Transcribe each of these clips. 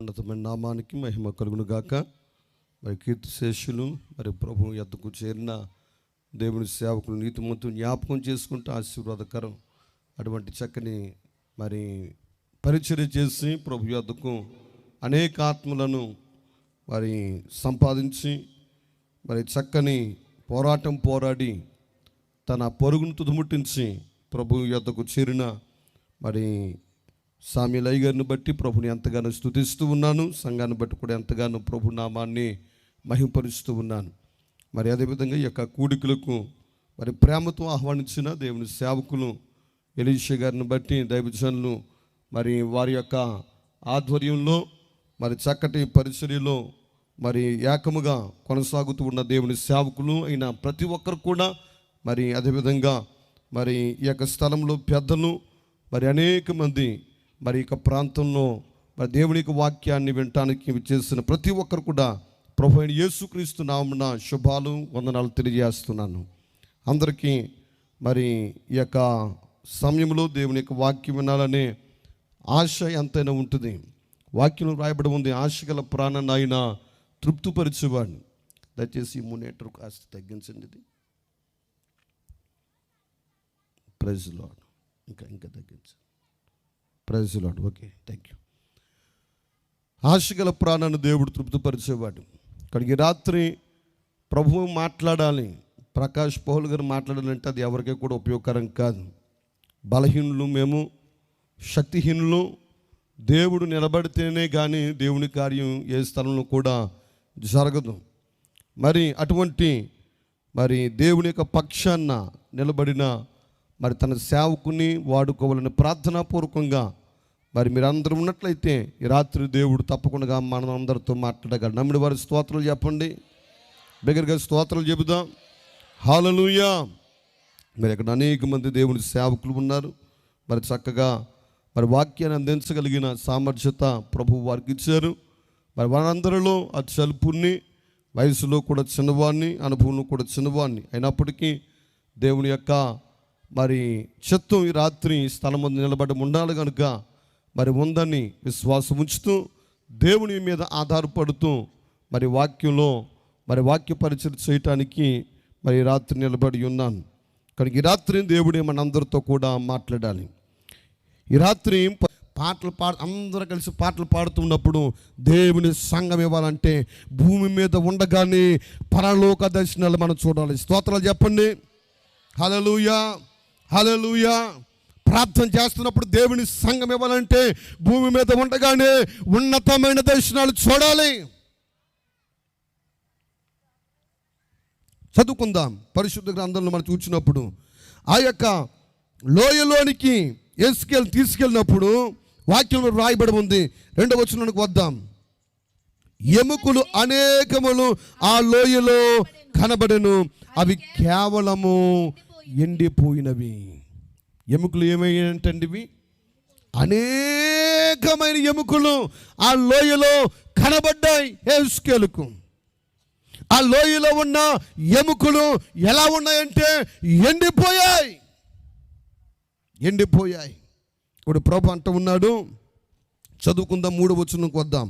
ఉన్నతమైన నామానికి మహిమ కలుగును గాక. మరి కీర్తిశేషులు మరి ప్రభు యొద్దకు చేరిన దేవుని సేవకులు నీతిమంతులు జ్ఞాపకం చేసుకుంటూ ఆశీర్వాదకరం అటువంటి చక్కని మరి పరిచర్య చేసి ప్రభు యొద్దకు అనేక ఆత్మలను మరి సంపాదించి మరి చక్కని పోరాటం పోరాడి తన పరుగును తుదముట్టించి ప్రభు యొద్దకు చేరిన మరి సామ్యులయ్య గారిని బట్టి ప్రభుని ఎంతగానో స్తుతిస్తూ ఉన్నాను. సంఘాన్ని బట్టి కూడా ఎంతగానో ప్రభు నామాన్ని మహింపరుస్తూ ఉన్నాను. మరి అదేవిధంగా ఈ యొక్క కూడికలకు మరి ప్రేమతో ఆహ్వానించిన దేవుని సేవకులు ఎలీషా గారిని బట్టి దైవజనులు మరి వారి యొక్క ఆధ్వర్యంలో మరి చక్కటి పరిచర్యలో మరి ఏకముగా కొనసాగుతూ ఉన్న దేవుని సేవకులు అయిన ప్రతి ఒక్కరు కూడా మరి అదేవిధంగా మరి ఈ యొక్క స్థలంలో పెద్దలు మరి అనేక మంది మరి ఇక ప్రాంతంలో మరి దేవుని యొక్క వాక్యాన్ని వినటానికి చేసిన ప్రతి ఒక్కరు కూడా ప్రభు అయిన యేసుక్రీస్తు నామమున శుభాలు వందనాలు తెలియజేస్తున్నాను. అందరికీ మరి ఈ యొక్క సమయంలో దేవుని యొక్క వాక్యం వినాలనే ఆశ ఎంతైనా ఉంటుంది. వాక్యం రాయబడి ఉంది, ఆశ గల ప్రాణాన్ని ఆయన తృప్తిపరిచేవాడు. దయచేసి ఈ మునేటర్ కాస్త తగ్గించండి. ఇది ప్రైజ్ లార్డ్. ఇంకా తగ్గించండి. Praise lord. Okay, thank you. ఆశ గల ప్రాణాన్ని దేవుడు తృప్తిపరిచేవాడు. ఇక్కడికి రాత్రి ప్రభువు మాట్లాడాలి, ప్రకాష్ పౌల్ గారు మాట్లాడాలంటే అది ఎవరికీ కూడా ఉపయోగకరం కాదు. బలహీనులు మేము, శక్తిహీనులు. దేవుడు నిలబడితేనే కానీ దేవుని కార్యం ఏ స్థలంలో కూడా జరగదు. మరి అటువంటి మరి దేవుని యొక్క పక్షాన నిలబడిన మరి తన సేవకుని వాడుకోవాలని ప్రార్థనాపూర్వకంగా మరి మీరందరూ ఉన్నట్లయితే ఈ రాత్రి దేవుడు తప్పకుండా మనం అందరితో మాట్లాడగలరు. నమ్మిన వారి స్తోత్రాలు చెప్పండి, బిగ్గరగా స్తోత్రాలు చెబుదాం. హల్లెలూయా. మరి ఇక్కడ అనేక మంది దేవుని సేవకులు ఉన్నారు. మరి చక్కగా మరి వాక్యాన్ని అందించగలిగిన సామర్థ్యత ప్రభువు వారికి ఇచ్చారు. మరి వారందరిలో ఆ చలుపుని, వయసులో కూడా చిన్నవాడిని, అనుభవంలో కూడా చిన్నవాడిని అయినప్పటికీ దేవుని యొక్క మరి చిత్తం ఈ రాత్రి స్థలం ముందు నిలబడి ఉండాలి కనుక మరి ఉందని విశ్వాసం ఉంచుతూ దేవుని మీద ఆధారపడుతూ మరి వాక్యంలో మరి వాక్య పరిచయం చేయటానికి మరి ఈ రాత్రి నిలబడి ఉన్నాను. కనుక ఈ రాత్రి దేవుడే మనందరితో కూడా మాట్లాడాలి. ఈ రాత్రి పాటలు అందరూ కలిసి పాటలు పాడుతున్నప్పుడు దేవుని సంఘం ఇవ్వాలంటే భూమి మీద ఉండగానే పరలోక దర్శనాలు మనం చూడాలి. స్తోత్రాలు చెప్పండి. హల్లెలూయా, హల్లెలూయా. ప్రార్థన చేస్తున్నప్పుడు దేవుని సంఘం ఇవ్వాలంటే భూమి మీద ఉండగానే ఉన్నతమైన దర్శనాలు చూడాలి. చదువుకుందాం. పరిశుద్ధ గ్రంథంలో మనం చూసినప్పుడు ఆ యొక్క లోయలోనికి ఎస్కేల్ తీసుకెళ్ళినప్పుడు వాక్యంలో రాయబడి ఉంది. 2వ వచనానికి వద్దాం. ఎముకలు అనేకములు ఆ లోయలో కనబడెను, అవి కేవలము ఎండిపోయినవి. ఎముకలు ఏమయ్యాయంటండి? ఇవి అనేకమైన ఎముకలు ఆ లోయలో కనబడ్డాయి ఎస్కేలుకు. ఆ లోయలో ఉన్న ఎముకలు ఎలా ఉన్నాయంటే ఎండిపోయాయి. ఇప్పుడు ప్రభు అంటూ ఉన్నాడు. చదువుకుందాం. 3వ వచనంకి వద్దాం.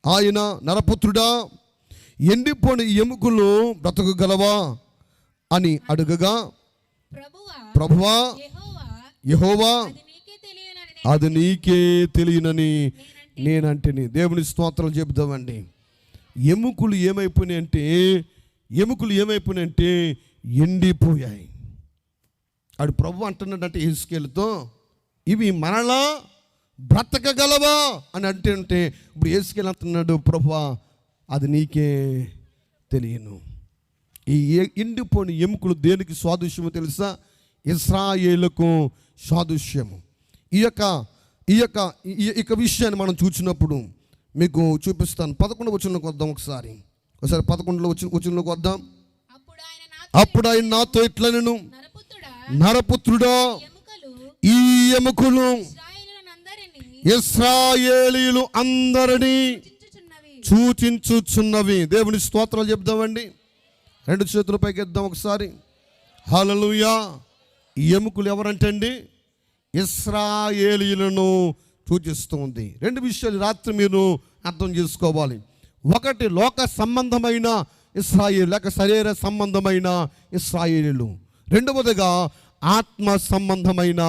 ఆయన నరపుత్రుడా, ఎండిపోని ఎముకలు బ్రతకగలవా అని అడుగగా, ప్రభువా యెహోవా అది నీకే తెలియనని నేనంటేని. దేవుని స్తోత్రాలు చెబుదామండి. ఎముకలు ఏమైపోయినాయంటే ఎండిపోయాయి. ఆడు ప్రభు అంటున్నాడంటే ఎస్కేలుతో, ఇవి మరలా బ్రతకగలవా అని అంటే ఇప్పుడు ఎస్కేలు అంటున్నాడు, ప్రభువా అది నీకే తెలియను. ఈ ఎండిపోయిన ఎముకలు దేనికి సాదృశ్యమో తెలుసా? ఇశ్రాయేలుకు సాదృశ్యము. ఈ యొక్క విషయాన్ని మనం చూసినప్పుడు మీకు చూపిస్తాను. 11వ వచనంలోకి వద్దాం. ఒకసారి 11వ వచనంలోకి వద్దాం. అప్పుడు ఆయన నాతో ఇట్లనెను, నరపుత్రుడా, ఈ ఎముకలు ఇశ్రాయేలీయులు అందరినీ సూచించుచున్నవి. దేవుని స్తోత్రాలు చెప్దామండి. 2 చేతుల పైకి ఎద్దాం ఒకసారి. హల్లెలూయా. ఈ ఎముకలు ఎవరంటండి? ఇశ్రాయేలీయులను సూచిస్తుంది. రెండు విషయాలు రాత్రి మీరు అర్థం చేసుకోవాలి. ఒకటి లోక సంబంధమైన ఇశ్రాయేలు లేక శరీర సంబంధమైన ఇశ్రాయేలు, రెండవదిగా ఆత్మ సంబంధమైన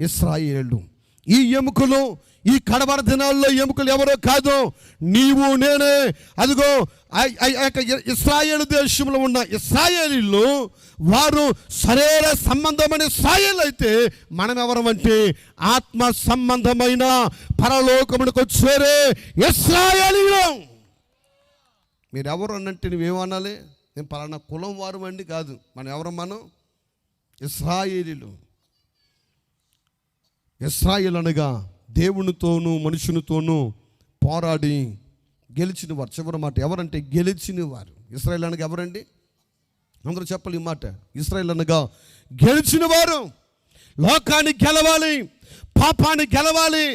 ఇశ్రాయేలు. ఈ ఎముకలు ఈ కడవర దినాల్లో ఎముకలు ఎవరో కాదు, నీవు నేనే. అదిగో ఇశ్రాయేలు దేశంలో ఉన్న ఇశ్రాయేలీలు వారు శరీర సంబంధమైన ఇశ్రాయేలు అయితే మనం ఎవరమంటే ఆత్మ సంబంధమైన పరలోకమునకు చేరే ఇశ్రాయేలీలు. మీరు ఎవరు అన్నట్టు నువ్వేమనాలి? నేను పలానా కులం వారు అండి కాదు, మనం ఎవరు? మనం ఇశ్రాయేలీలు. ఇశ్రాయేలు అనగా దేవునితోనూ మనుషునితోనూ పోరాడి గెలిచిన వారు. చివరి మాట ఎవరంటే గెలిచిన వారు. ఇశ్రాయేలు అనగా ఎవరండి? అందరూ చెప్పాలి ఈ మాట. ఇశ్రాయేలు అనగా గెలిచిన వారు. లోకాన్ని గెలవాలి, పాపాన్ని గెలవాలి,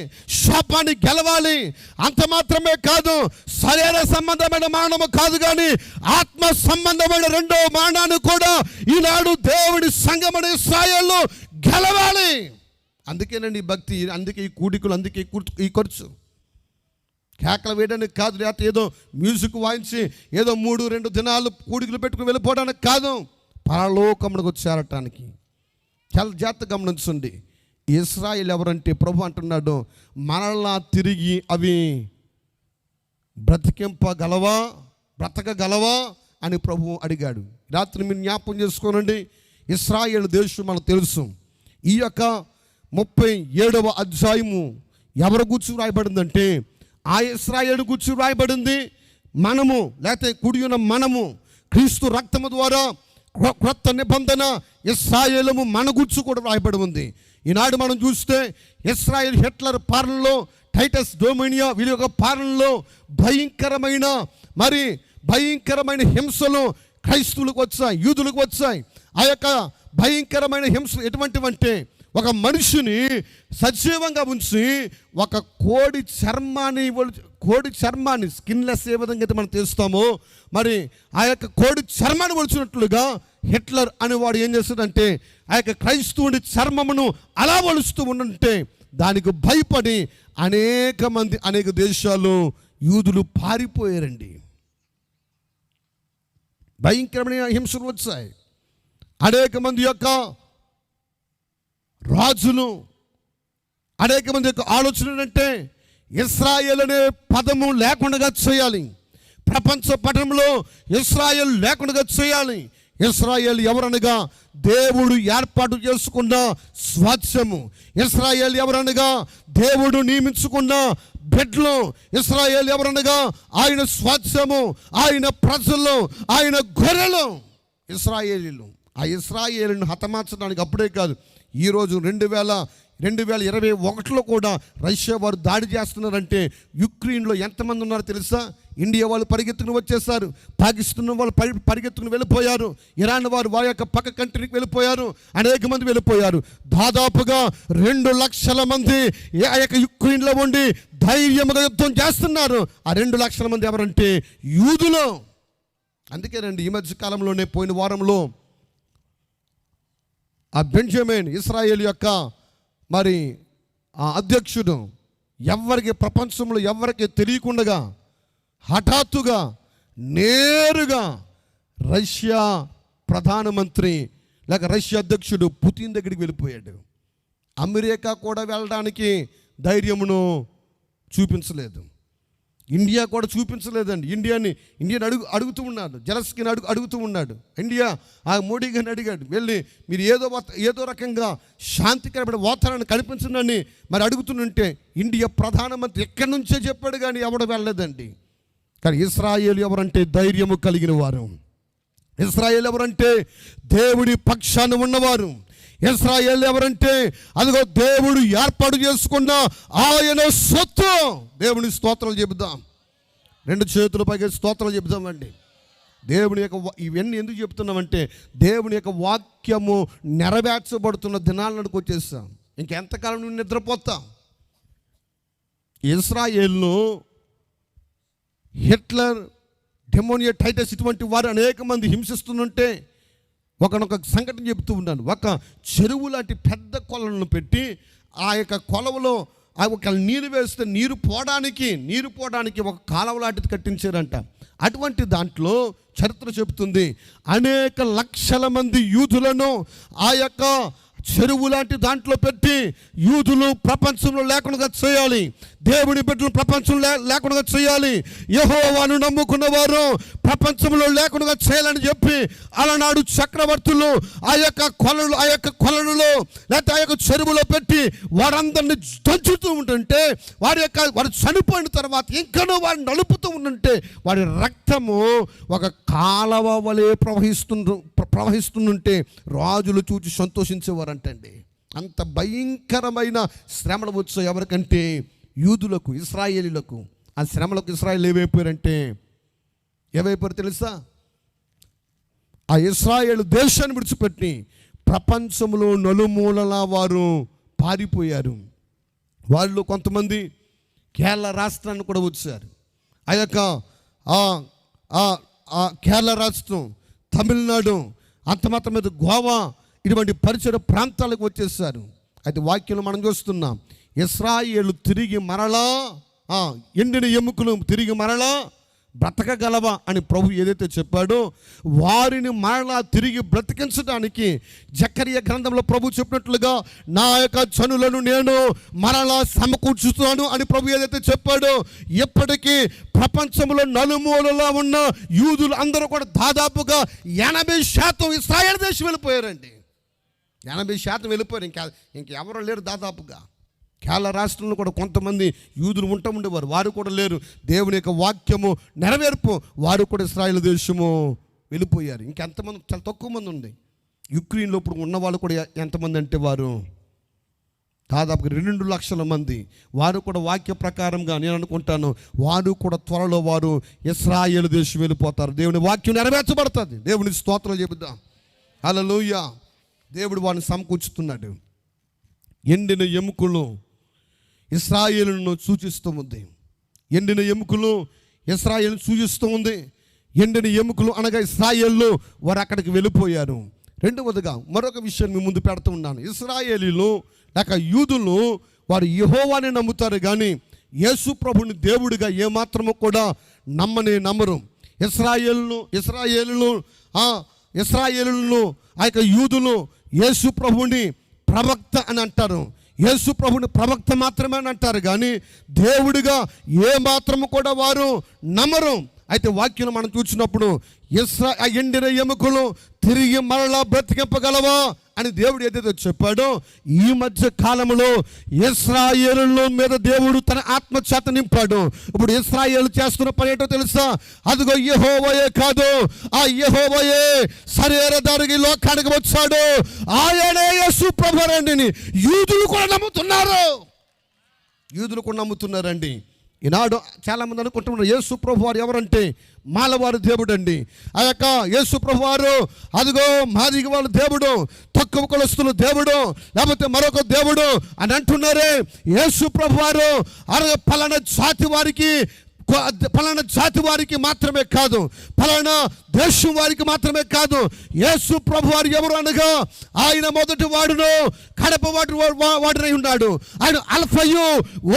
శాపాన్ని గెలవాలి. అంత మాత్రమే కాదు, శరీర సంబంధమైన మరణము కాదు కానీ ఆత్మ సంబంధమైన రెండో మరణాన్ని కూడా ఈనాడు దేవుడి సంఘమైన ఇశ్రాయేలు గెలవాలి. అందుకేనండి ఈ భక్తి, అందుకే ఈ కూడికలు, అందుకే ఈ ఖర్చు. కేకలు వేయడానికి కాదు, లేకపోతే ఏదో మ్యూజిక్ వాయించి ఏదో 3-2 దినాలు కూడికలు పెట్టుకుని వెళ్ళిపోవడానికి కాదు, పరలోకమునకు చేరటానికి. చాలా జాగ్రత్తగా గమనించండి. ఇశ్రాయేలు ఎవరంటే ప్రభు అంటున్నాడు, మరలా తిరిగి అవి బ్రతకగలవా అని ప్రభు అడిగాడు. రాత్రి మీరు జ్ఞాపకం చేసుకోనండి. ఇశ్రాయేలు దేశం మనకు తెలుసు. ఈ యొక్క 37వ అధ్యాయము ఎవరి గురించి రాయబడిందంటే ఆ ఇశ్రాయేలు గురించి రాయబడింది. మనము లేకపోతే కుడి ఉన్న మనము క్రీస్తు రక్తము ద్వారా క్రొత్త నిబంధన ఇశ్రాయేలము మన గురించి కూడా రాయబడి ఉంది. ఈనాడు మనం చూస్తే ఇశ్రాయేల్ హిట్లర్ పాలనలో, టైటస్ డొమినియా వీరి యొక్క పాలనలో భయంకరమైన హింసలు క్రైస్తవులకు వచ్చాయి, యూదులకు వచ్చాయి. ఆ యొక్క భయంకరమైన హింసలు ఎటువంటివంటే ఒక మనిషిని సజీవంగా ఉంచి ఒక కోడి చర్మాన్ని స్కిన్లెస్ ఏ విధంగా అయితే మనం తీస్తామో మరి ఆ యొక్క కోడి చర్మాన్ని ఒలిచినట్లుగా హిట్లర్ అనేవాడు ఏం చేస్తాడంటే ఆ యొక్క క్రైస్తవుడి చర్మమును అలా ఒలుస్తూ ఉంటే దానికి భయపడి అనేక దేశాలు యూదులు పారిపోయారండి. భయంకరమైన హింసలు వచ్చాయి. అనేక మంది యొక్క రాజులు, అనేక మంది యొక్క ఆలోచన అంటే ఇశ్రాయేల్ అనే పదము లేకుండా చేయాలి, ప్రపంచ పటంలో ఇశ్రాయేల్ లేకుండా చేయాలి. ఇశ్రాయేల్ ఎవరనగా దేవుడు ఏర్పాటు చేసుకున్న స్వాస్థ్యము. ఇశ్రాయేల్ ఎవరనగా దేవుడు నియమించుకున్న బిడ్డలు. ఇశ్రాయేల్ ఎవరనగా ఆయన స్వాస్థ్యము, ఆయన ప్రజలు, ఆయన గొర్రెలు ఇశ్రాయేలీలు. ఆ ఇశ్రాయేలును హతమార్చడానికి అప్పుడే కాదు, ఈరోజు 2021లో కూడా రష్యా వారు దాడి చేస్తున్నారంటే యుక్రెయిన్లో ఎంతమంది ఉన్నారో తెలుసా? ఇండియా వాళ్ళు పరిగెత్తుకుని వచ్చేసారు, పాకిస్తాన్ వాళ్ళు పరిగెత్తుకుని వెళ్ళిపోయారు, ఇరాన్ వారు వారి యొక్క పక్క కంట్రీకి వెళ్ళిపోయారు, అనేక మంది వెళ్ళిపోయారు. దాదాపుగా 2 లక్షల మంది ఆ యొక్క యుక్రెయిన్లో ఉండి ధైర్యంగా యుద్ధం చేస్తున్నారు. ఆ 2 లక్షల మంది ఎవరంటే యూదులు. అందుకేనండి ఈ మధ్య కాలంలోనే పోయిన వారంలో ఆ బెంజమిన్ ఇశ్రాయేల్ యొక్క మరి ఆ అధ్యక్షుడు ప్రపంచంలో ఎవరికి తెలియకుండా హఠాత్తుగా నేరుగా రష్యా ప్రధానమంత్రి లేక రష్యా అధ్యక్షుడు పుతిన్ దగ్గరికి వెళ్ళిపోయాడు. అమెరికా కూడా వెళ్ళడానికి ధైర్యమును చూపించలేదు, ఇండియా కూడా చూపించలేదండి. ఇండియాని అడుగుతూ ఉన్నాడు, జెలెన్స్కీని అడుగుతూ ఉన్నాడు. ఇండియా ఆ మోడీ గారిని అడిగాడు, వెళ్ళి మీరు ఏదో రకంగా శాంతికరమైన వాతావరణాన్ని కల్పించండి మరి అడుగుతుంటే ఇండియా ప్రధానమంత్రి ఎక్కడి నుంచే చెప్పాడు కానీ ఎవడు వెళ్ళలేదండి. కానీ ఇశ్రాయేలు ఎవరంటే ధైర్యము కలిగిన వారు. ఇశ్రాయేలు ఎవరంటే దేవుడి పక్షాన ఉన్నవారు. ఇశ్రాయేలు ఎవరంటే అదిగో దేవుడు ఏర్పాటు చేసుకున్న ఆయన సొత్తు. దేవుని స్తోత్రాలు చెబుదాం, 2 చేతుల పైకి స్తోత్రాలు చెబుదామండి. దేవుని యొక్క ఇవన్నీ ఎందుకు చెప్తున్నామంటే దేవుని యొక్క వాక్యము నెరవేర్చబడుతున్న దినాలకు వచ్చేస్తాం. ఇంకెంతకాలం నువ్వు నిద్రపోతాం? ఇశ్రాయేలును హిట్లర్, డెమోనియా, టైటస్ ఇటువంటి వారు అనేక మంది హింసిస్తుంటే ఒకనొక సంఘటన చెబుతూ ఉన్నాను. ఒక చెరువు లాంటి పెద్ద కొలను పెట్టి ఆ యొక్క కొలవలో ఒక నీరు వేస్తే నీరు పోవడానికి ఒక కాలువ లాంటిది కట్టించారంట. అటువంటి దాంట్లో చరిత్ర చెబుతుంది అనేక లక్షల మంది యూదులను ఆ యొక్క చెరువు లాంటి దాంట్లో పెట్టి యూదులు ప్రపంచంలో లేకుండా చేయాలి, దేవుని బిడ్డలు ప్రపంచంలో లేకుండా చేయాలి, యెహోవాను నమ్ముకున్న వారు ప్రపంచంలో లేకుండా చేయాలని చెప్పి అలనాడు చక్రవర్తులు ఆ యొక్క కొలనులో లేకపోతే ఆ యొక్క చెరువులో పెట్టి వారందరిని దంచుతూ ఉంటుంటే వారు చనిపోయిన తర్వాత ఇంకనూ వారిని నలుపుతూ ఉంటుంటే వారి రక్తము ఒక కాలవ వలె ప్రవహిస్తుంటే రాజులు చూసి సంతోషించేవారంటండి. అంత భయంకరమైన శ్రమలు వచ్చాయి ఎవరికంటే యూదులకు, ఇశ్రాయేలీలకు. ఆ శ్రమలకు ఇశ్రాయేలు ఏమైపోయారు తెలుసా? ఆ ఇశ్రాయేలు దేశాన్ని విడిచిపెట్టి ప్రపంచంలో నలుమూలలా వారు పారిపోయారు. వాళ్ళు కొంతమంది కేరళ రాష్ట్రాన్ని కూడా వచ్చారు. ఆ యొక్క కేరళ రాష్ట్రం, తమిళనాడు, అంత మాత్రం మీద గోవా, ఇటువంటి పరిసర ప్రాంతాలకు వచ్చేసారు. అయితే వాక్యంలో మనం చూస్తున్నాం, ఇశ్రాయేలు తిరిగి మరలా ఎండిన ఎముకలు తిరిగి మరలా బ్రతకగలవా అని ప్రభు ఏదైతే చెప్పాడో వారిని మరలా తిరిగి బ్రతికించడానికి జకరియా గ్రంథంలో ప్రభు చెప్పినట్లుగా నా యొక్క జనులను నేను మరలా సమకూర్చుతున్నాను అని ప్రభు ఏదైతే చెప్పాడో ఇప్పటికీ ప్రపంచంలో నలుమూలలో ఉన్న యూదులు అందరూ కూడా దాదాపుగా 80% ఇశ్రాయేలు దేశం వెళ్ళిపోయారండి. 80% వెళ్ళిపోయారు. ఇంకెవరు లేరు. దాదాపుగా కేరళ రాష్ట్రంలో కూడా కొంతమంది యూదులు ఉండేవారు, వారు కూడా లేరు. దేవుని యొక్క వాక్యము నెరవేర్పు వారు కూడా ఇశ్రాయేలు దేశము వెళ్ళిపోయారు. ఇంకెంతమంది? చాలా తక్కువ మంది ఉంది. యుక్రెయిన్లో ఇప్పుడు ఉన్న వాళ్ళు కూడా ఎంతమంది అంటే వారు దాదాపుగా 2 లక్షల మంది. వారు కూడా వాక్య ప్రకారంగా నేను అనుకుంటాను వారు కూడా త్వరలో వారు ఇశ్రాయేలు దేశం వెళ్ళిపోతారు. దేవుని వాక్యం నెరవేర్చబడుతుంది. దేవుని స్తోత్రాలు చెబుదాం. హల్లెలూయా. దేవుడు వారిని సమకూర్చుతున్నాడు. ఎండిన ఎముకలు ఇశ్రాయేలును సూచిస్తూ ఉంది. ఎండిన ఎముకలు ఇశ్రాయేలును సూచిస్తూ ఉంది. ఎండిన ఎముకలు అనగా ఇశ్రాయేలు వారు అక్కడికి వెళ్ళిపోయారు. రెండవదిగా మరొక విషయం మీ ముందు పెడుతూ ఉన్నాను. ఇశ్రాయేలీలు లేక యూదులు వారు యెహోవాని నమ్ముతారు కానీ యేసు ప్రభుని దేవుడిగా ఏమాత్రము కూడా నమ్మరు. ఇశ్రాయేలును ఆ యొక్క యూదులు యేసు ప్రభుని ప్రవక్త అని అంటారు. యేసు ప్రభుని ప్రవక్త మాత్రమే అని అంటారు కానీ దేవుడిగా ఏ మాత్రము కూడా వారు నమ్మరు. అయితే వాక్యం మనం చూసినప్పుడు ఎండిన ఎముకలు తిరిగి మరలా బ్రతికింపగలవా అని దేవుడు ఏదైతే చెప్పాడో ఈ మధ్య కాలంలో ఇశ్రాయేలు మీద దేవుడు తన ఆత్మచేత నింపాడు. ఇప్పుడు ఇశ్రాయేలు చేస్తున్న పని ఏంటో తెలుసా? అదిగో యెహోవాయే కాదు, ఆ యెహోవాయే శరీరధారికి లోకానికి వచ్చాడు, ఆయనే యేసు ప్రభువుని యూదులు కూడా నమ్ముతున్నారండి. ఈనాడు చాలామంది అనుకుంటున్నారు యేసు ప్రభు వారు ఎవరంటే మాలవారు దేవుడు అండి. ఆ యొక్క యేసు ప్రభు వారు అదిగో మాదిగ వాళ్ళ దేవుడు, తక్కువ కులస్తుల దేవుడు, లేకపోతే మరొక దేవుడు అని అంటున్నారే. యేసు ప్రభు వారు పలానా జాతి వారికి మాత్రమే కాదు, పలానా దేశం వారికి మాత్రమే కాదు. యేసు ప్రభు వారు ఎవరు అనగా ఆయన మొదటి వాడును కడప వాడునై ఉన్నాడు. ఆయన అల్ఫయు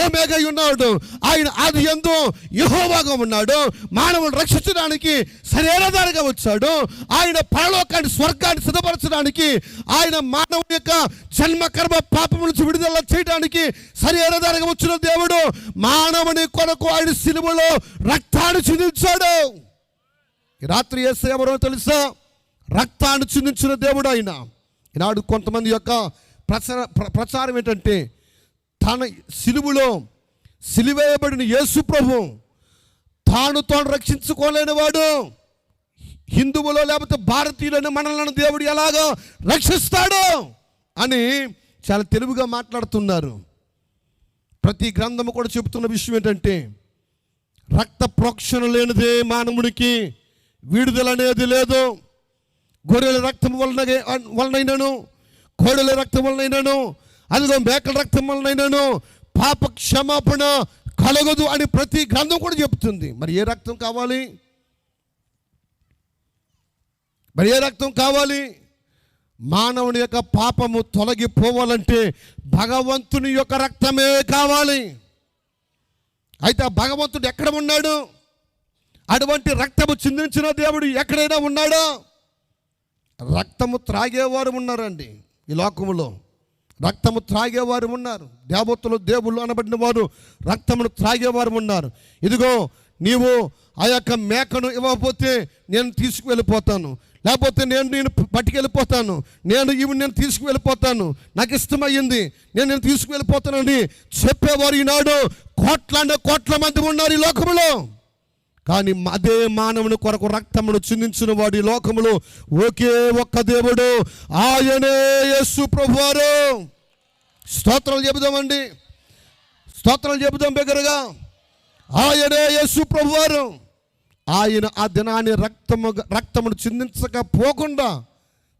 ఓమేగా ఉన్నాడు. ఆయన ఆది యందు యెహోవాగా ఉన్నాడు. మానవుని రక్షించడానికి శరీరధారిగా వచ్చాడు. ఆయన పరలోకాన్ని స్వర్గాన్ని సిద్ధపరచడానికి, ఆయన మానవుని యొక్క జన్మ కర్మ పాపం నుంచి విడుదల చేయడానికి శరీరధారిగా వచ్చిన దేవుడు మానవుని కొరకు ఆయన సిలువలో రక్తాన్ని చిందించాడు. ఈ రాత్రి యేసు ఎవరో తెలుసా? రక్తాన్ని చిందించిన దేవుడు ఆయన. ఈనాడు కొంతమంది యొక్క ప్రచారం ఏంటంటే తన సిలువలో సిలువేయబడిన యేసు ప్రభు తాను రక్షించుకోలేని వాడు, హిందువులో లేకపోతే భారతీయులను మనలను దేవుడు ఎలాగో రక్షిస్తాడు అని చాలా తెలివిగా మాట్లాడుతున్నారు. ప్రతి గ్రంథము కూడా చెబుతున్న విషయం ఏంటంటే రక్త ప్రోక్షణ లేనిదే మానవుడికి విడుదల అనేది లేదు. గొర్రెల రక్తం వలనైనను, కోడెల రక్తం వలనైనను, అదిగో మేకల రక్తం వలనైనను పాప క్షమాపణ కలగదు అని ప్రతి గ్రంథం కూడా చెప్తుంది. మరి ఏ రక్తం కావాలి? మానవుని యొక్క పాపము తొలగిపోవాలంటే భగవంతుని యొక్క రక్తమే కావాలి. అయితే ఆ భగవంతుడు ఎక్కడ ఉన్నాడు? అటువంటి రక్తము చిందించిన దేవుడు ఎక్కడైనా ఉన్నాడా? రక్తము త్రాగేవారు ఉన్నారండి ఈ లోకములో. రక్తము త్రాగేవారు ఉన్నారు. దేవతలు దేవుళ్ళు అనబడిన వారు రక్తమును త్రాగేవారు ఉన్నారు. ఇదిగో నీవు ఆ యొక్క మేకను ఇవ్వకపోతే నేను తీసుకువెళ్ళిపోతాను, లేకపోతే నేను పట్టుకెళ్ళిపోతాను, నేను తీసుకువెళ్ళిపోతాను, నాకు ఇష్టమయ్యింది, నేను తీసుకువెళ్ళిపోతానని చెప్పేవారు ఈనాడు కోట్ల మంది ఉన్నారు ఈ లోకములో. కానీ అదే మానవుని కొరకు రక్తమును చిందించిన వాడు ఈ లోకములో ఒకే ఒక్క దేవుడు, ఆయనే యేసు ప్రభువారు. స్తోత్రాలు చెబుదామండి, స్తోత్రాలు చెబుదాం బిగ్గరగా. ఆయనే యేసు ప్రభువారు. ఆయన ఆ దినాన్ని రక్తమును చిందించకపోకుండా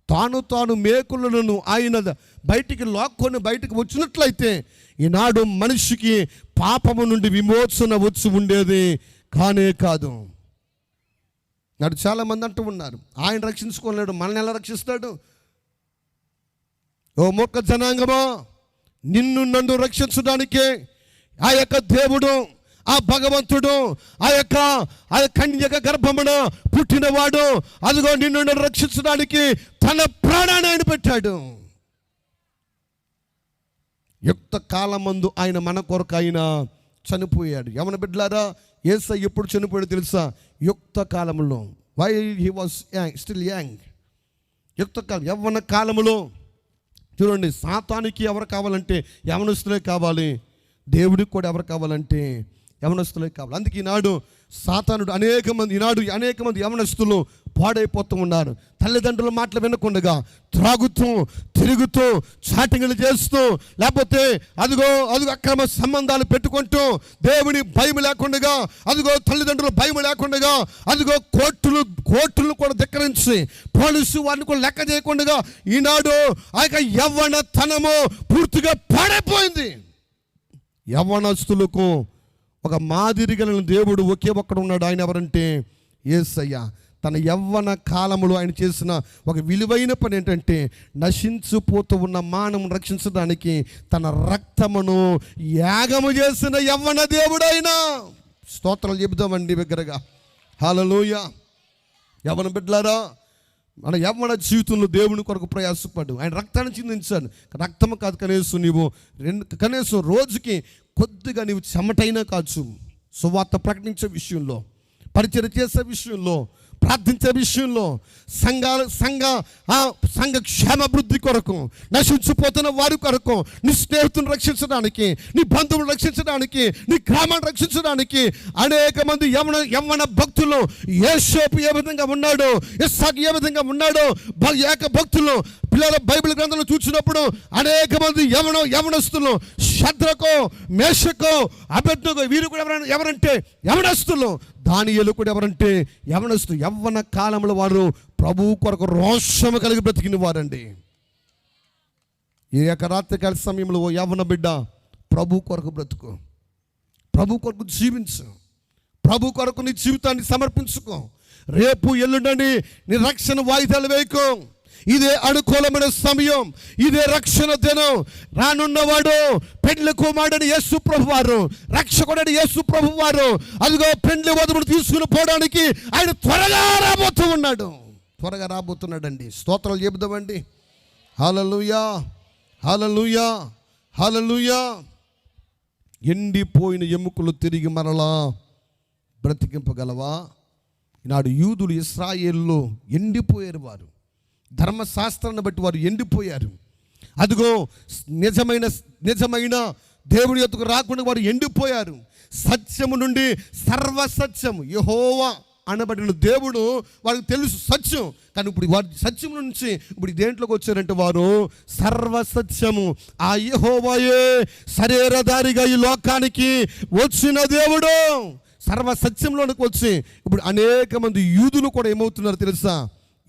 తాను మేకులను ఆయన బయటికి లాక్కొని బయటికి వచ్చినట్లయితే ఈనాడు మనిషికి పాపము నుండి విమోచన వచ్చి ఉండేది కానే కాదు. నాడు చాలామంది అంటూ ఉన్నారు, ఆయన రక్షించుకోలేడు, మనల్ని ఎలా రక్షిస్తాడు? ఓ మూర్ఖ జనాంగమా, నన్ను రక్షించడానికే ఆ యొక్క దేవుడు, ఆ భగవంతుడు, ఆ కన్యక గర్భమున పుట్టినవాడు, అదిగో నిన్ను రక్షించడానికి తన ప్రాణాన్ని ఆయన పెట్టాడు. యుక్త కాలమందు ఆయన మన కొరకు ఆయన చనిపోయాడు. యవన బిడ్డలారా, యేసయ్య ఎప్పుడు చనిపోయాడు తెలుసా? యుక్త కాలంలో. Why he was still young. యుక్త కాలం, యవ్వన కాలంలో. చూడండి, సాతానికి ఎవరు కావాలంటే యవనస్తులే కావాలి, దేవుడికి కూడా ఎవరు కావాలంటే యవనస్తులే కావాలి. అందుకే ఈనాడు సాతానుడు అనేక మంది యవనస్తులు పాడైపోతూ ఉన్నారు. తల్లిదండ్రుల మాటలు వినకుండా త్రాగుతూ, తిరుగుతూ, చాటింగ్లు చేస్తూ, లేకపోతే అదిగో అక్రమ సంబంధాలు పెట్టుకుంటూ, దేవుని భయం లేకుండా, అదిగో తల్లిదండ్రుల భయం లేకుండా, అదిగో కోర్టులు కూడా ధిక్కరించి పోలీసు వారిని కూడా లెక్క చేయకుండా ఈనాడు ఆ యొక్క యవ్వనతనము పూర్తిగా పాడైపోయింది. యవ్వనస్తులకు ఒక మాదిరి కలిగిన దేవుడు ఒకే ఒక్కడు ఉన్నాడు. ఆయన ఎవరంటే యేసయ్య. తన యవ్వన కాలములో ఆయన చేసిన ఒక విలువైన పని ఏంటంటే నశించిపోతూ ఉన్న మానవును రక్షించడానికి తన రక్తమును యాగము చేసిన యవ్వన దేవుడు ఆయన. స్తోత్రాలు చెబుదామండి బిగ్గరగా. హల్లెలూయా. యవ్వన బిడ్డలారా, మన యవ్వన జీవితంలో దేవుని కొరకు ప్రయాసపడు. ఆయన రక్తాన్ని చిందించాడు. రక్తము కాదు, కనీసం రోజుకి కొద్దిగా నీవు చెమటైనా కాచు. సువార్త ప్రకటించే విషయంలో, పరిచయం చేసే విషయంలో, ప్రార్థించే విషయంలో, సంఘ క్షేమాభివృద్ధి కొరకు, నశించిపోతున్న వారి కొరకు, నీ స్నేహితులను రక్షించడానికి, నీ బంధువులను రక్షించడానికి, నీ గ్రామాన్ని రక్షించడానికి అనేక మంది యవ్వన భక్తులు, యేషోపు ఏ విధంగా ఉన్నాడు, ఇస్సాకు ఏ విధంగా ఉన్నాడు, ఏక భక్తులు పిల్లల బైబిల్ గ్రంథంలో చూసినప్పుడు అనేక మంది యవనస్తులు, శద్రకు, మేషకు, అబేద్నెగో, వీరు కూడా ఎవరంటే యవనస్తులు. దానియేలు కూడా ఎవరంటే యవనస్తులు. యవ్వన కాలంలో వారు ప్రభువు కొరకు రోషము కలిగి బ్రతికిన వారండి. ఈ యొక్క రాత్రికాల సమయంలో ఓ యవ్వన బిడ్డ, ప్రభు కొరకు బ్రతుకు, ప్రభు కొరకు జీవించు, ప్రభు కొరకు నీ జీవితాన్ని సమర్పించుకో. రేపు ఎల్లుండని నీ రక్షణ వాయిదాలు వేయకు. ఇదే అనుకూలమైన సమయం, ఇదే రక్షణ దినం. రానున్నవాడు పెండ్లి కుమారుడని యేసు ప్రభువారు, రక్షకుడని యేసు ప్రభువారు, అదిగో పెండ్లి వధువును తీసుకుని పోవడానికి ఆయన త్వరగా రాబోతున్నాడండి. స్తోత్రాలు చెబుదామండి. హల్లెలూయా, హల్లెలూయా, హల్లెలూయా. ఎండిపోయిన ఎముకలు తిరిగి మరలా బ్రతికింపగలవా? ఈనాడు యూదులు, ఇశ్రాయేలులో ఎండిపోయారు. వారు ధర్మశాస్త్రాన్ని బట్టి వారు ఎండిపోయారు. అదిగో నిజమైన దేవుని యొద్దకు రాకుండా వారు ఎండిపోయారు. సత్యము నుండి సర్వసత్యము, యెహోవా అనబడిన దేవుడు వాళ్ళకి తెలుసు సత్యం. కానీ ఇప్పుడు వారి సత్యం నుంచి ఇప్పుడు దేంట్లోకి వచ్చారంటే వారు సర్వసత్యము, ఆ యెహోవాయే శరీరధారిగా ఈ లోకానికి వచ్చిన దేవుడు. సర్వసత్యంలోనికి వచ్చి ఇప్పుడు అనేక మంది యూదులు కూడా ఏమవుతున్నారు తెలుసా?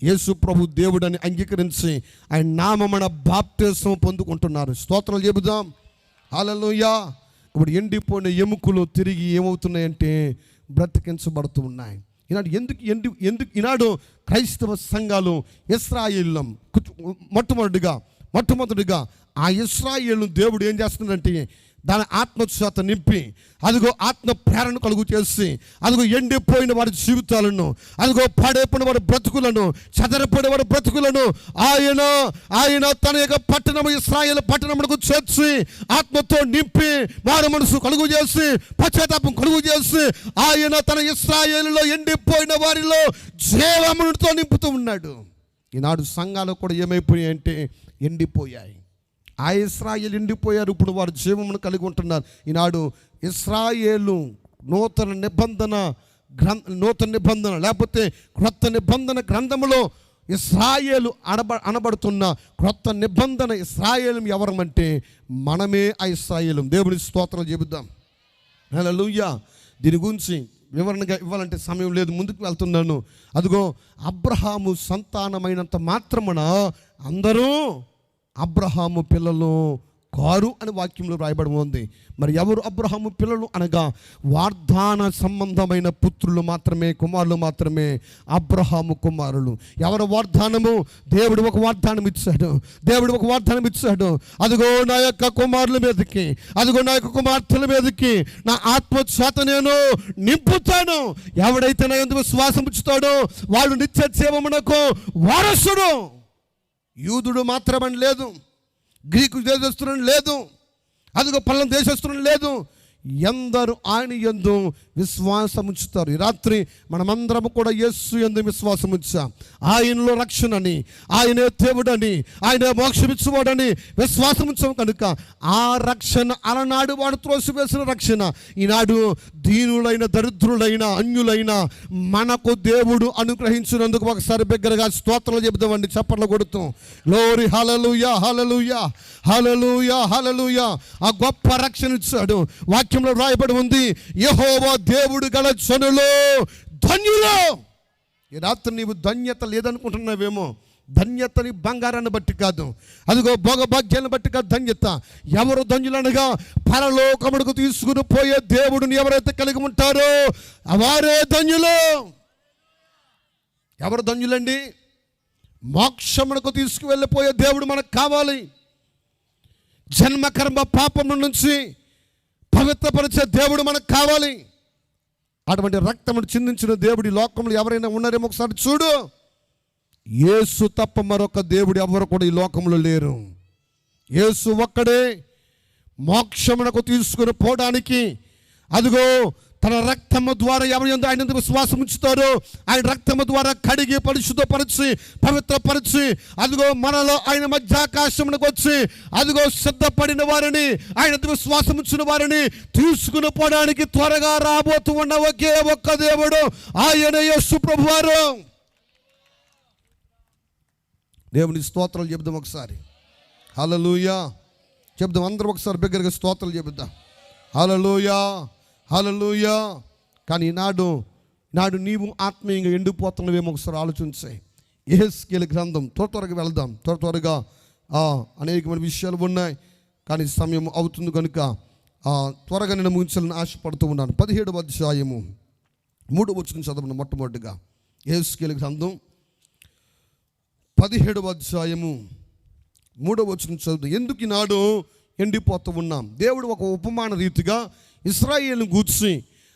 యేసు ప్రభు దేవుడని అంగీకరించి ఆయన నామమున బాప్తిసం పొందుకుంటున్నారు. స్తోత్రాలు చెబుదాం. హల్లెలూయా. ఇప్పుడు ఎండిపోయిన ఎముకలు తిరిగి ఏమవుతున్నాయంటే బ్రతికించబడుతూ ఉన్నాయి. ఈనాడు ఎందుకు ఈనాడు క్రైస్తవ సంఘాలు ఇశ్రాయేలులం మొట్టమొదటిగా ఆ ఇశ్రాయేలును దేవుడు ఏం చేస్తుందంటే దాని ఆత్మచేత నింపి, అదిగో ఆత్మ ప్రేరణ కలుగు చేసి, అదిగో ఎండిపోయిన వారి జీవితాలను, అదిగో పాడైపోయిన వారి బ్రతుకులను, చెదరపోయిన వారి బ్రతుకులను ఆయన తన యొక్క పట్టణము ఇశ్రాయేలు పట్టణమునకు చేర్చి ఆత్మతో నింపి వారి మనసు కలుగు చేసి పశ్చాత్తాపం కలుగు చేసి ఆయన తన ఇశ్రాయేలులో ఎండిపోయిన వారిలో జీవముతో నింపుతూ ఉన్నాడు. ఈనాడు సంఘాలు కూడా ఏమైపోయాయంటే ఎండిపోయాయి. ఆ ఇశ్రాయేలు ఎండిపోయారు, ఇప్పుడు వారు జీవమును కలిగి ఉంటున్నారు. ఈనాడు ఇశ్రాయేలు నూతన నిబంధన లేకపోతే క్రొత్త నిబంధన గ్రంథములో ఇశ్రాయేలు అనబడుతున్న క్రొత్త నిబంధన ఇశ్రాయేలు ఎవరమంటే మనమే ఆ ఇశ్రాయేలు. దేవుని స్తోత్రాలు చెబుదాం. హల్లెలూయా. దీని గురించి వివరణగా ఇవ్వాలంటే సమయం లేదు, ముందుకు వెళ్తున్నాను. అదిగో అబ్రహాము సంతానమైనంత మాత్రమున అందరూ అబ్రహాము పిల్లలు కారు అని వాక్యంలో రాయబడి ఉంది. మరి ఎవరు అబ్రహాము పిల్లలు అనగా వాగ్దాన సంబంధమైన పుత్రులు మాత్రమే, కుమారులు మాత్రమే అబ్రహాము కుమారులు. ఎవరు వాగ్దానము? దేవుడు ఒక వాగ్దానం ఇచ్చాడు. అదిగో నా యొక్క కుమారుల మీదకి, అదిగో నా యొక్క కుమార్తెల మీదకి నా ఆత్మచేత నేను నింపుతాను. ఎవడైతే నా యందు విశ్వాసం ఉంచుతాడో వాడు నిత్య జీవమునకు వారసుడు. యూదుడు మాత్రమని లేదు, గ్రీకు దేశస్తుని లేదు, అదిగో పల్లం దేశస్తుని లేదు, ఎందరూ ఆయన యందు విశ్వాసం ఉంచుతారు. ఈ రాత్రి మనమందరము కూడా యేసు యందు విశ్వాసం ఉంచాం. ఆయనలో రక్షణని, ఆయనే దేవుడని, ఆయనే మోక్షమిచ్చువాడని విశ్వాసం ఉంచాం కనుక ఆ రక్షణ అలనాడు వాడు త్రోసివేసిన రక్షణ ఈనాడు దీనులైన, దరిద్రులైన, అన్యులైన మనకు దేవుడు అనుగ్రహించినందుకు ఒకసారి బిగ్గరగా స్తోత్రాలు చెబుదామండి, చప్పట్లు కొడుతాం. గ్లోరీ, హల్లెలూయా, హల్లెలూయా, హల్లెలూయా, హల్లెలూయా. ఆ గొప్ప రక్షణ ఇచ్చాడు. వాక్యంలో రాయబడి ఉంది, యెహోవా దేవుడు గల జనులు ధన్యులు. ఈ రాత్రి నీవు ధన్యత లేదనుకుంటున్నావేమో. ధన్యతని బంగారాన్ని బట్టి కాదు, అదిగో భోగభాగ్యాన్ని బట్టి కాదు ధన్యత. ఎవరు ధన్యులనగా పరలోకమునకు తీసుకుని పోయే దేవుడిని ఎవరైతే కలిగి ఉంటారో వారే ధన్యులు. ఎవరు ధన్యులండి? మోక్షమునకు తీసుకువెళ్ళిపోయే దేవుడు మనకు కావాలి. జన్మకర్మ పాపం నుంచి పవిత్రపరిచే దేవుడు మనకు కావాలి. అటువంటి రక్తమును చిందించిన దేవుడి లోకంలో ఎవరైనా ఉన్నారేమో ఒకసారి చూడు. యేసు తప్ప మరొక దేవుడు ఎవరు కూడా ఈ లోకంలో లేరు. యేసు ఒక్కడే మోక్షమునకు తీసుకుని పోవడానికి, అదిగో తన రక్తము ద్వారా ఎవరి యందు ఆయన విశ్వాసం ఉంచుతారో ఆయన రక్తము ద్వారా కడిగి పరిశుద్ధపరిచి పవిత్రపరిచి, అదిగో మనలో ఆయన మధ్యాకాశమునకు వచ్చి, అదిగో సిద్ధపడిన వారిని, ఆయన విశ్వాసం ఉంచిన వారిని తీసుకుని పోవడానికి త్వరగా రాబోతూ ఉన్న ఒకే ఒక్క దేవుడు ఆయన యేసు ప్రభువారు. దేవుని స్తోత్రాలు చెబుదాం ఒకసారి. హల్లెలూయా చెబుదాం అందరం ఒకసారి బిగ్గరగా స్తోత్రాలు చెబుదాం. హల్లెలూయా, హల్లెలూయా. కానీ నాడు నీవు ఆత్మీయంగా ఎండిపోతున్నవేమో ఒకసారి ఆలోచించాయి. యెహెజ్కేలు గ్రంథం త్వరగా వెళ్దాం. త్వరగా అనేకమైన విషయాలు ఉన్నాయి, కానీ సమయం అవుతుంది కనుక త్వరగా నేను ముగించాలని ఆశపడుతూ ఉన్నాను. 17వ అధ్యాయము 3వ వచనం చదవండి. మొట్టమొదటిగా యెహెజ్కేలు గ్రంథం 17వ అధ్యాయము 3వ వచనం చదువుతాం. ఎందుకు ఈనాడు ఎండిపోతూ ఉన్నాం? దేవుడు ఒక ఉపమాన రీతిగా ఇశ్రాయేలును గూర్చి,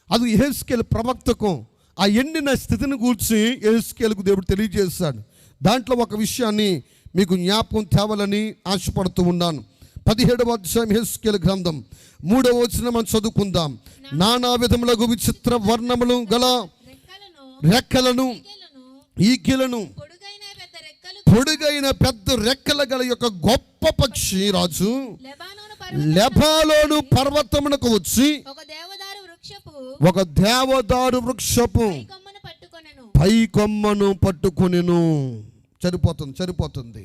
అది యెహెజ్కేలు ప్రవక్తకు ఆ ఎండిన స్థితిని గూర్చి యెహెజ్కేలుకు దేవుడు తెలియజేశాడు. దాంట్లో ఒక విషయాన్ని మీకు జ్ఞాపకం తేవాలని ఆశపడుతూ ఉన్నాను. 17వ అధ్యాయం యెహెజ్కేలు గ్రంథం 3వ వచనం మనం చదువుకుందాం. నానా విధములకు విచిత్ర వర్ణములు గల రెక్కలను, ఈకిలను, పొడుగైన పెద్ద రెక్కల గల యొక్క గొప్ప పక్షి రాజు లెబానోను పర్వతమునకు వచ్చి ఒక దేవదారు వృక్షపు పై కొమ్మను పట్టుకొనెను. సరిపోతుంది.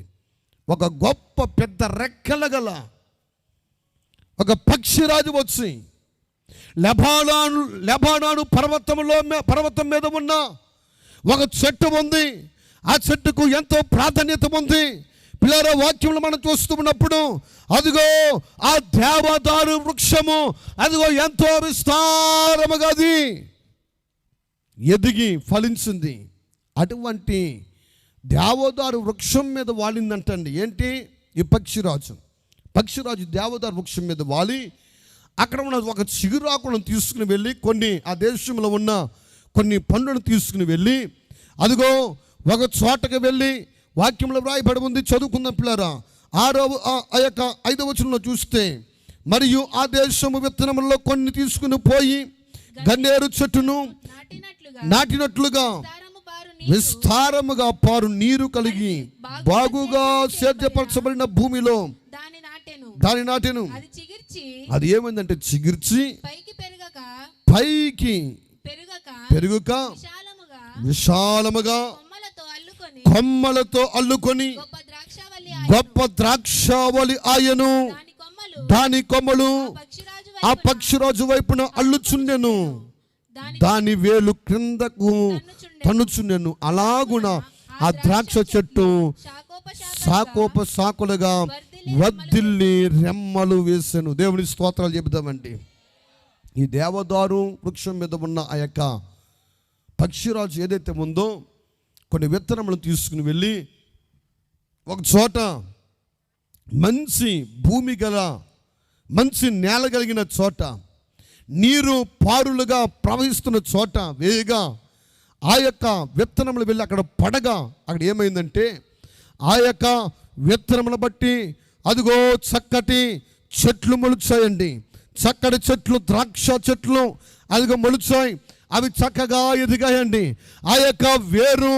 ఒక గొప్ప పెద్ద రెక్కల గల ఒక పక్షిరాజు వచ్చి లెబానోను పర్వతం మీద ఉన్న ఒక చెట్టు ఉంది. ఆ చెట్టుకు ఎంతో ప్రాధాన్యత ఉంది. పిల్లల వాక్యంలో మనం చూస్తూ ఉన్నప్పుడు అదిగో ఆ దేవదారు వృక్షము, అదిగో ఎంతో విస్తారముగా ఎదిగి ఫలించింది. అటువంటి దేవదారు వృక్షం మీద వాలిందంటండి. ఏంటి? ఈ పక్షిరాజు దేవదారు వృక్షం మీద వాలి అక్కడ ఉన్న ఒక చిగురాకులను తీసుకుని వెళ్ళి ఆ దేశంలో ఉన్న కొన్ని పండ్లను తీసుకుని వెళ్ళి అదిగో ఒక చోటకి వెళ్ళి వాక్యంలో వ్రాయబడి ఉంది, చదువుకుందాం పిల్లరా. 5వ వచనంలో చూస్తే, మరియు ఆ దేశము విత్తనములలో కొన్ని తీసుకుని పోయి గన్నేరు చెట్టును నాటినట్లుగా విస్తారముగా పారు నీరు కలిగి బాగుగా సేద్యపరచబడిన భూమిలో దాని నాటెను. అది ఏమైందంటే చిగిర్చి పైకి పెరుగుక విశాలముగా కొమ్మలతో అల్లుకొని గొప్ప ద్రాక్షావళి ఆయను. దాని కొమ్మలు ఆ పక్షిరాజు వైపున అల్లుచుండెను, దాని వేలు క్రిందకు తన్నుచుండెను. అలాగున ఆ ద్రాక్ష చెట్టు సాకులుగా వర్ధిల్లి రెమ్మలు వేసెను. దేవుని స్తోత్రాలు చెబుతామండి. ఈ దేవదారు వృక్షం మీద ఉన్న ఆ యొక్క పక్షిరాజు ఏదైతే ఉందో కొన్ని విత్తనములను తీసుకుని వెళ్ళి ఒక చోట మంచి భూమి గల మంచి నేల కలిగిన చోట, నీరు పారులుగా ప్రవహిస్తున్న చోట వేయగా ఆ యొక్క విత్తనములు వెళ్ళి అక్కడ పడగా అక్కడ ఏమైందంటే ఆ యొక్క విత్తనములను బట్టి అదిగో చక్కటి చెట్లు మొలుచాయండి. చక్కటి చెట్లు, ద్రాక్ష చెట్లు అదిగో మొలుచాయి. అవి చక్కగా ఎదిగాయండి. ఆ యొక్క వేరు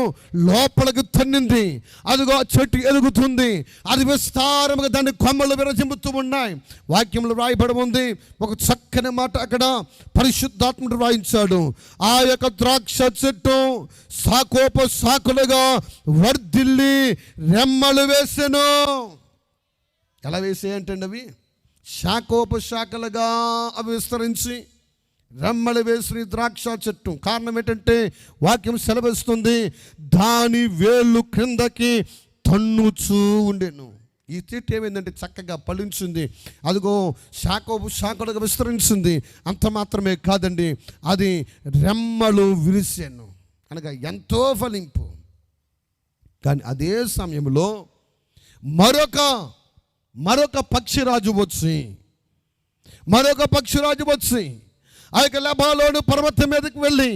లోపలికి తన్నింది. అదిగో ఆ చెట్టు ఎదుగుతుంది. అది విస్తారముగా దాని కొమ్మలు విరజిమ్ముతూ ఉన్నాయి. వాక్యంలో రాయబడి ఉంది. ఒక చక్కని మాట అక్కడ పరిశుద్ధాత్ముడు రాయించాడు. ఆ యొక్క ద్రాక్ష చెట్టు సాకులుగా వర్ధిల్లి రెమ్మలు వేసెను. ఎలా వేసేయంటండి? అవి శాఖోపశాఖలుగా అవి విస్తరించి రెమ్మలు వేసిన ద్రాక్ష చెట్టు. కారణం ఏంటంటే వాక్యం సెలవిస్తుంది, దాని వేళ్ళు క్రిందకి తన్నుచూ ఉండెను. ఈ చెట్టు ఏమైందంటే చక్కగా ఫలించింది. అదిగో శాఖలుగా విస్తరించింది. అంత మాత్రమే కాదండి, అది రెమ్మలు విరిసెను అనగా ఎంతో ఫలింపు. కానీ అదే సమయంలో మరొక పక్షిరాజు వచ్చి ఆ యొక్క లెబానోను పర్వతం మీదకి వెళ్ళి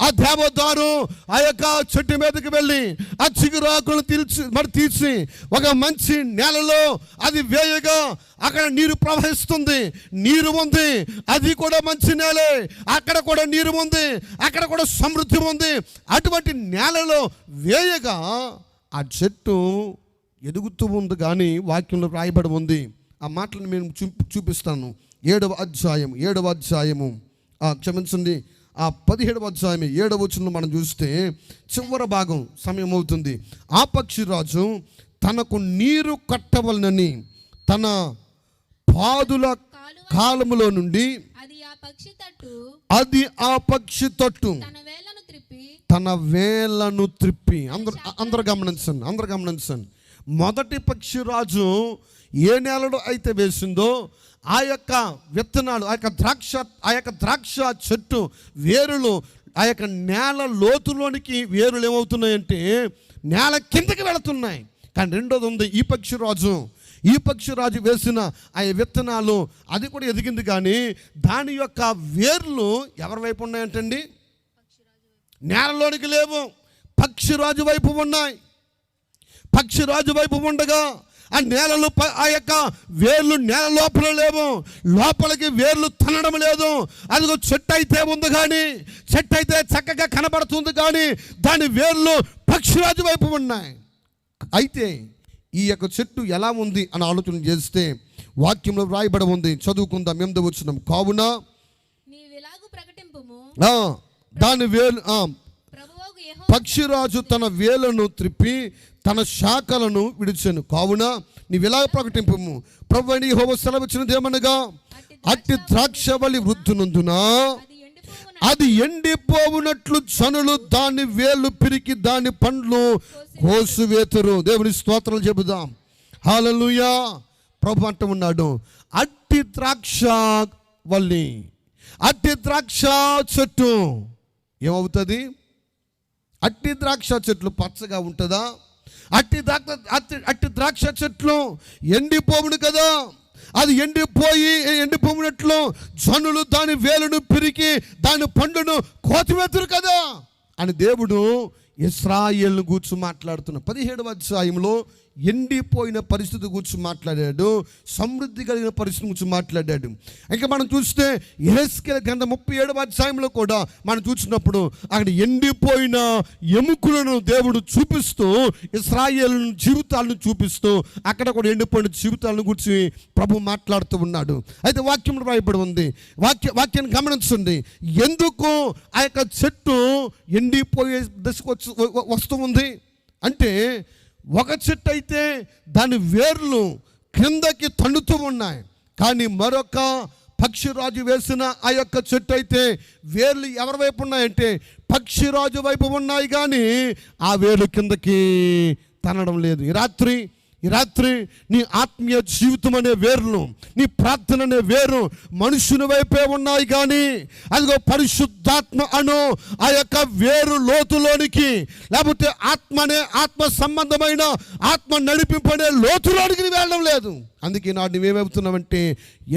ఆ దేవదారు ఆ యొక్క చెట్టు మీదకి వెళ్ళి ఆ చిగురాకులను తీసి ఒక మంచి నేలలో అది వేయగా అక్కడ నీరు ప్రవహిస్తుంది. నీరు ఉంది, అది కూడా మంచి నేలే. అక్కడ కూడా నీరు ఉంది, అక్కడ కూడా సమృద్ధి ఉంది. అటువంటి నేలలో వేయగా ఆ చెట్టు ఎదుగుతూ ఉంది. కానీ వాక్యంలో రాయబడి ఉంది. ఆ మాటలను నేను చూపిస్తాను. 7వ అధ్యాయము క్షమించండి, ఆ 17వ అధ్యాయం 7వ వచనంలో మనం చూస్తే చివరి భాగం సమయం అవుతుంది. ఆ పక్షిరాజు తనకు నీరు కట్టవలనని తన పాదుల కాలములో నుండి అది ఆ పక్షి తట్టు తన వేలను త్రిప్పి. అందరు గమనించండి. మొదటి పక్షిరాజు ఏ నేలలో అయితే వేసిందో ఆ యొక్క విత్తనాలు, ఆ యొక్క ద్రాక్ష చెట్టు వేరులు ఆ యొక్క నేల లోతులోనికి వేరులు ఏమవుతున్నాయంటే నేల కిందకి వెళుతున్నాయి. కానీ రెండోది ఉంది, ఈ పక్షిరాజు వేసిన ఆ విత్తనాలు అది కూడా ఎదిగింది. కానీ దాని యొక్క వేర్లు ఎవరి వైపు ఉన్నాయంటండి? నేలలోనికి లేవు, పక్షిరాజు వైపు ఉన్నాయి. పక్షిరాజు వైపు ఉండగా ఆ నేలలు ఆ యొక్క వేర్లు నేల లోపల లేవు, లోపలికి వేర్లు తనడం లేదు. అదిగో చెట్టు అయితే ఉంది, కానీ చెట్టు అయితే చక్కగా కనబడుతుంది, కానీ దాని వేర్లు పక్షిరాజు వైపు ఉన్నాయి. అయితే ఈ యొక్క చెట్టు ఎలా ఉంది అని ఆలోచన చేస్తే వాక్యంలో వ్రాయబడి ఉంది. చదువుకుందాం. 8వ వచనం, కావున దాని వేలు పక్షిరాజు తన వేలను త్రిప్పి తన శాఖలను విడిచెను. కావున నీవిలా ప్రకటింపము, ప్రభువైన యెహోవా సెలవిచ్చినది ఏమనగా, అట్టి ద్రాక్షవల్లి వృద్ధునందున అది ఎండిపోవునట్లు జనులు దాని వేళ్ళు పిరికి దాని పండ్లు కోసివేతురు. దేవుని స్తోత్రాలు చెబుదాం. హల్లెలూయా. ప్రభు అంటూ ఉన్నాడు, అట్టి ద్రాక్ష వల్లి, అట్టి ద్రాక్ష చెట్టు ఏమవుతుంది? అట్టి ద్రాక్ష చెట్లు పచ్చగా ఉంటుందా? అట్టి ద్రాక్ష చెట్లు ఎండిపోవును కదా. అది ఎండిపోయినట్లు జనులు దాని వేలును పిరికి దాని పండును కోతివేతురు కదా అని దేవుడు ఇశ్రాయేలును గూర్చి మాట్లాడుతున్న 17వ అధ్యాయంలో ఎండిపోయిన పరిస్థితి గురించి మాట్లాడాడు, సమృద్ధి కలిగిన పరిస్థితి గురించి మాట్లాడాడు. ఇంకా మనం చూస్తే యెహెజ్కేలు గ్రంథం 37వ అధ్యాయంలో కూడా మనం చూసినప్పుడు అక్కడ ఎండిపోయిన ఎముకలను దేవుడు చూపిస్తూ ఇశ్రాయేలు జీవితాలను చూపిస్తూ అక్కడ కూడా ఎండిపోయిన జీవితాలను గురించి ప్రభు మాట్లాడుతూ ఉన్నాడు. అయితే వాక్యం రాయబడి ఉంది, వాక్యాన్ని గమనించండి. ఎందుకు ఆ యొక్క చెట్టు ఎండిపోయే దశకు వస్తూ ఉంది అంటే, ఒక చెట్టు అయితే దాని వేర్లు క్రిందకి తన్నుతూ ఉన్నాయి, కానీ మరొక పక్షిరాజు వేసిన ఆ యొక్క చెట్టు అయితే వేర్లు ఎవరి వైపు ఉన్నాయంటే పక్షిరాజు వైపు ఉన్నాయి, కానీ ఆ వేర్లు కిందకి తన్నడం లేదు. ఈ రాత్రి నీ ఆత్మీయ జీవితం అనే వేర్లు, నీ ప్రార్థన అనే వేరు మనుషుని వైపే ఉన్నాయి, కానీ అదిగో పరిశుద్ధాత్మ అను ఆ యొక్క వేరు లోతులోనికి, లేకపోతే ఆత్మ సంబంధమైన ఆత్మ నడిపింపనే లోతులోనికి వెళ్ళడం లేదు. అందుకే నాడు నువ్వేమవుతున్నావంటే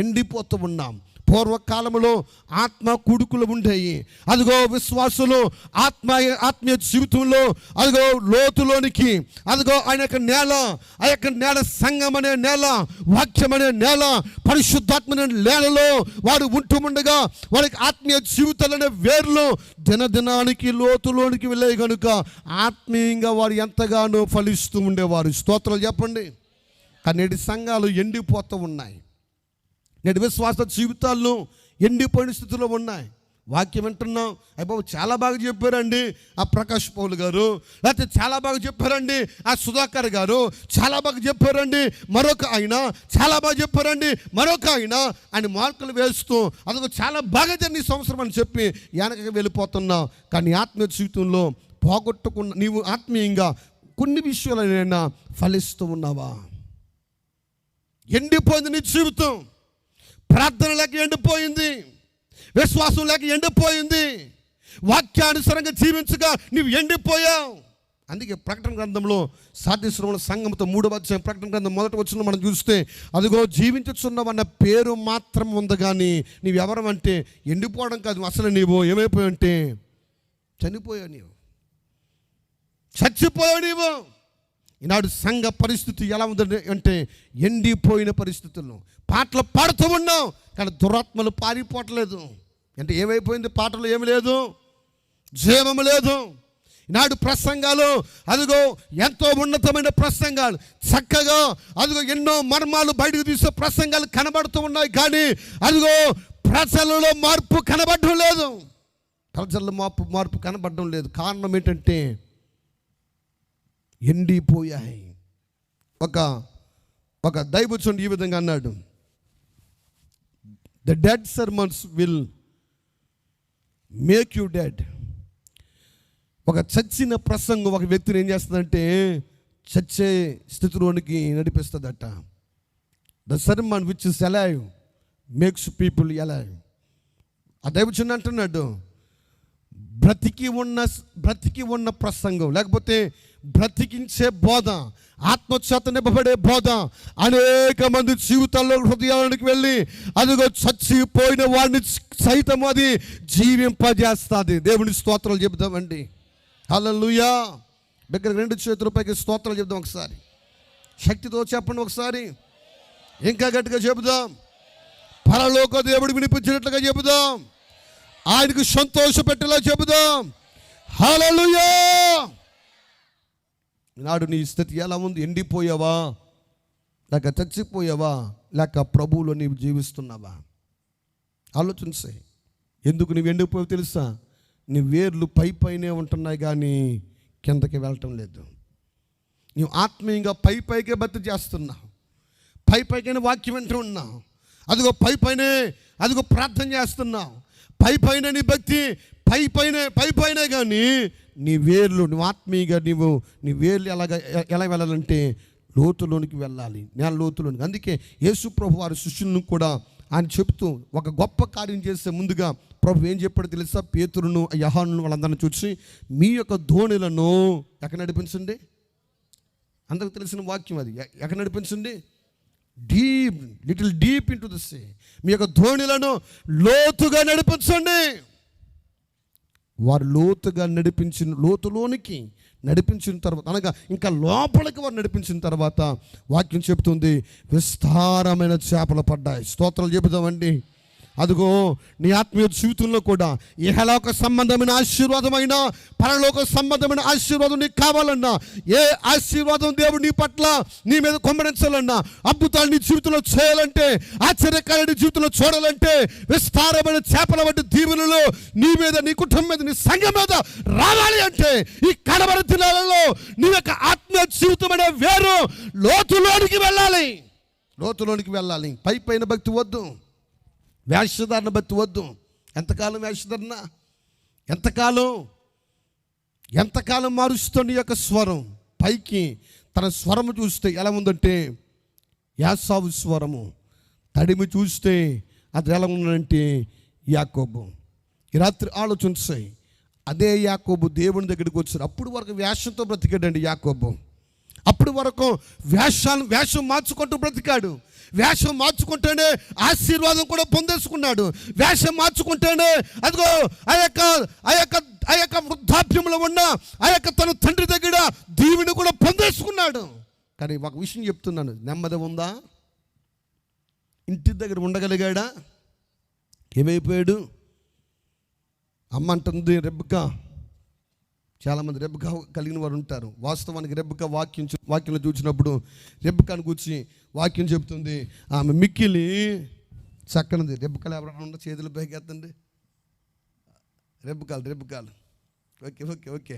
ఎండిపోతూ ఉన్నాం. పూర్వకాలంలో ఆత్మ కూడుకులు ఉండేవి. అదిగో విశ్వాసులు ఆత్మీయ జీవితంలో అదిగో లోతులోనికి, అదిగో ఆ యొక్క నేల సంఘం అనే నేల, వాక్యం అనే నేల, పరిశుద్ధాత్మ అనే నేలలో వారు ఉంటుండగా వారికి ఆత్మీయ జీవితాలు అనే వేర్లు దినదినానికి లోతులోనికి వెళ్ళే కనుక ఆత్మీయంగా వారు ఎంతగానో ఫలిస్తూ ఉండేవారు. స్తోత్రాలు చెప్పండి. కానీ నేటి సంఘాలు ఎండిపోతూ ఉన్నాయి. నేటి విశ్వాస జీవితాల్లో ఎండిపోయిన స్థితిలో ఉన్నాయి. వాక్యం వింటున్నాం, అయ్యబాబు చాలా బాగా చెప్పారండి ఆ ప్రకాష్ పౌల్ గారు, లేకపోతే చాలా బాగా చెప్పారండి ఆ సుధాకర్ గారు, చాలా బాగా చెప్పారండి మరొక ఆయన, చాలా బాగా చెప్పారండి మరొక ఆయన మార్కులు వేస్తూ అదొక చాలా బాగా జరిగిన సంవత్సరం అని చెప్పి వెనకకి వెళ్ళిపోతున్నావు. కానీ ఆత్మీయ జీవితంలో పోగొట్టుకున్న నీవు ఆత్మీయంగా కొన్ని విషయాలైనా ఫలిస్తూ ఉన్నావా? ఎండిపోయింది నీ జీవితం. ప్రార్థన లేక ఎండిపోయింది, విశ్వాసం లేక ఎండిపోయింది, వాక్యానుసారంగా జీవించగా నువ్వు ఎండిపోయావు. అందుకే ప్రకటన గ్రంథంలో సాధ్యశ్రమణ సంఘంతో 3వ అధ్యాయం ప్రకటన గ్రంథం 1వ వచనం మనం చూస్తే అదిగో జీవించుచున్నవన్న పేరు మాత్రం ఉంది, కానీ నీవు ఎవరమంటే ఎండిపోవడం కాదు, అసలు నీవు ఏమైపోయావు అంటే చనిపోయావు, నీవు చచ్చిపోయావు. నీవు ఈనాడు సంఘ పరిస్థితి ఎలా ఉందంటే అంటే ఎండిపోయిన పరిస్థితుల్లో పాటలు పాడుతూ ఉన్నాం, కానీ దురాత్మలు పారిపోవట్లేదు. అంటే ఏమైపోయింది? పాటలు ఏమి లేదు, జీవము లేదు. ఈనాడు ప్రసంగాలు అదిగో ఎంతో ఉన్నతమైన ప్రసంగాలు, చక్కగా అదిగో ఎన్నో మర్మాలు బయటకు తీసే ప్రసంగాలు కనబడుతూ ఉన్నాయి, కానీ అదిగో ప్రజలలో మార్పు కనబడడం లేదు. ప్రజల్లో మార్పు కనబడడం లేదు. కారణం ఏంటంటే ఎండిపోయాయి. ఒక దైవజనుడు ఈ విధంగా అన్నాడు, the dead sermons will make you dead. ఒక చచ్చిన ప్రసంగం ఒక వ్యక్తిని ఏం చేస్తుందంటే చచ్చే స్థితిలోనికి నడిపిస్తుందట. The sermon which is alive makes people alive. ఆ దైవజనుడు అంటున్నాడు, బ్రతికి ఉన్న ప్రసంగం, లేకపోతే బ్రతికించే బోధ, ఆత్మచేత నింపబడే బోధ అనేక మంది జీవితాల్లో హృదయానికి వెళ్ళి అదిగో చచ్చిపోయిన వాడిని సైతం అది జీవింపజేస్తుంది. దేవుని స్తోత్రాలు చెబుదామండి. హల్లెలూయా. దగ్గర 2 చేతులపైకి స్తోత్రాలు చెబుదాం ఒకసారి. శక్తితో చెప్పండి ఒకసారి, ఇంకా గట్టిగా చెబుదాం. పరలోక దేవుడు వినిపించినట్లుగా చెబుదాం. ఆయనకు సంతోషపెట్టేలా చెబుదాం. హల్లెలూయా. ఈనాడు నీ స్థితి ఎలా ఉంది? ఎండిపోయావా, లేక చచ్చిపోయావా, లేక ప్రభువులో నీవు జీవిస్తున్నావా? ఆలోచించే. ఎందుకు నీవు ఎండిపోయావు తెలుసా? నీ వేర్లు పైనే ఉంటున్నాయి, కానీ కిందకి వెళ్ళటం లేదు. నీవు ఆత్మీయంగా పైకే బతి చేస్తున్నావు, పైకైనా వాక్యం వింటూ ఉన్నావు, అదిగో పైనే అదిగో ప్రార్థన చేస్తున్నావు, పైన నీ భక్తి పైపైనే, కానీ నీ వేర్లు, నువ్వు ఆత్మీయంగా నీ వేర్లు ఎలా వెళ్ళాలంటే లోతులోనికి వెళ్ళాలి, నేల లోతులోనికి. అందుకే యేసు ప్రభు వారి శిష్యులను కూడా ఆయన చెప్తూ ఒక గొప్ప కార్యం చేస్తే ముందుగా ప్రభు ఏం చెప్పాడో తెలుసా? పేతురును యోహానును వాళ్ళందరిని చూసి మీ యొక్క ధోణులను ఎక్కడ నడిపించండి. అందరికి తెలిసిన వాక్యం అది. ఎక్కడ నడిపించండి? Little deep into the sea. మీ యొక్క ధోణులను లోతుగా నడిపించండి. వారు లోతుగా లోతులోనికి నడిపించిన తర్వాత, అనగా ఇంకా లోపలికి వారు నడిపించిన తర్వాత వాక్యం చెప్తుంది విస్తారమైన చేపలు పడ్డాయి. స్తోత్రాలు చెబుదామండి. అదిగో నీ ఆత్మీయ జీవితంలో కూడా ఇహలోక సంబంధమైన ఆశీర్వాదమైన పరలోక సంబంధమైన ఆశీర్వాదం నీకు కావాలన్నా, ఏ ఆశీర్వాదం దేవుడు నీ పట్ల నీ మీద కొమ్మరించాలన్నా, అద్భుతాలు నీ జీవితంలో చేయాలంటే, ఆశ్చర్యకార్యాలు నీ జీవితంలో చూడాలంటే, విస్తారమైన చేపల వంటి దీవెనలు నీ మీద, నీ కుటుంబం మీద, నీ సంఘం మీద రావాలి అంటే ఈ కడవరి దినాలలో నీ యొక్క ఆత్మీయ జీవితం అనే వేరు లోతులోనికి వెళ్ళాలి. లోతులోనికి వెళ్ళాలి. పైన భక్తి వద్దు, వేషధారణ భక్తి వద్దు. ఎంతకాలం వేషధారణ? ఎంతకాలం మారుస్తుంది నీ యొక్క స్వరం? పైకి తన స్వరము చూస్తే ఎలా ఉందంటే యాసావు స్వరము, తడిమి చూస్తే అది ఎలా ఉందంటే యాకోబు. ఈ రాత్రి ఆలోచించాయి. అదే యాకోబు దేవుని దగ్గరికి వచ్చారు. అప్పుడు వరకు వేషంతో బ్రతికాడండి యాకోబు. అప్పుడు వరకు వేషం మార్చుకుంటూ బ్రతికాడు. వేషం మార్చుకుంటేనే ఆశీర్వాదం కూడా పొందేసుకున్నాడు. వేషం మార్చుకుంటేనే అదిగో ఆ యొక్క వృద్ధాప్యంలో ఉన్న ఆ యొక్క తన తండ్రి దగ్గర దీవెని కూడా పొందేసుకున్నాడు. కానీ ఒక విషయం చెప్తున్నాను, నెమ్మది ఉందా? ఇంటి దగ్గర ఉండగలిగాడా? ఏమైపోయాడు? అమ్మ అంటుంది రెబ్బకా. చాలామంది రెబ్బకా కలిగిన వారు ఉంటారు. వాస్తవానికి రెబ్బకా వాక్యంలో చూసినప్పుడు రెబ్బకాను కూర్చి వాక్యం చెప్తుంది ఆమె మిక్కిలి చక్కనిది. రెబ్బకాలు ఎవరైనా ఉన్న చేతులు పైకెత్తండి. రెబ్బకాలు ఓకే ఓకే ఓకే.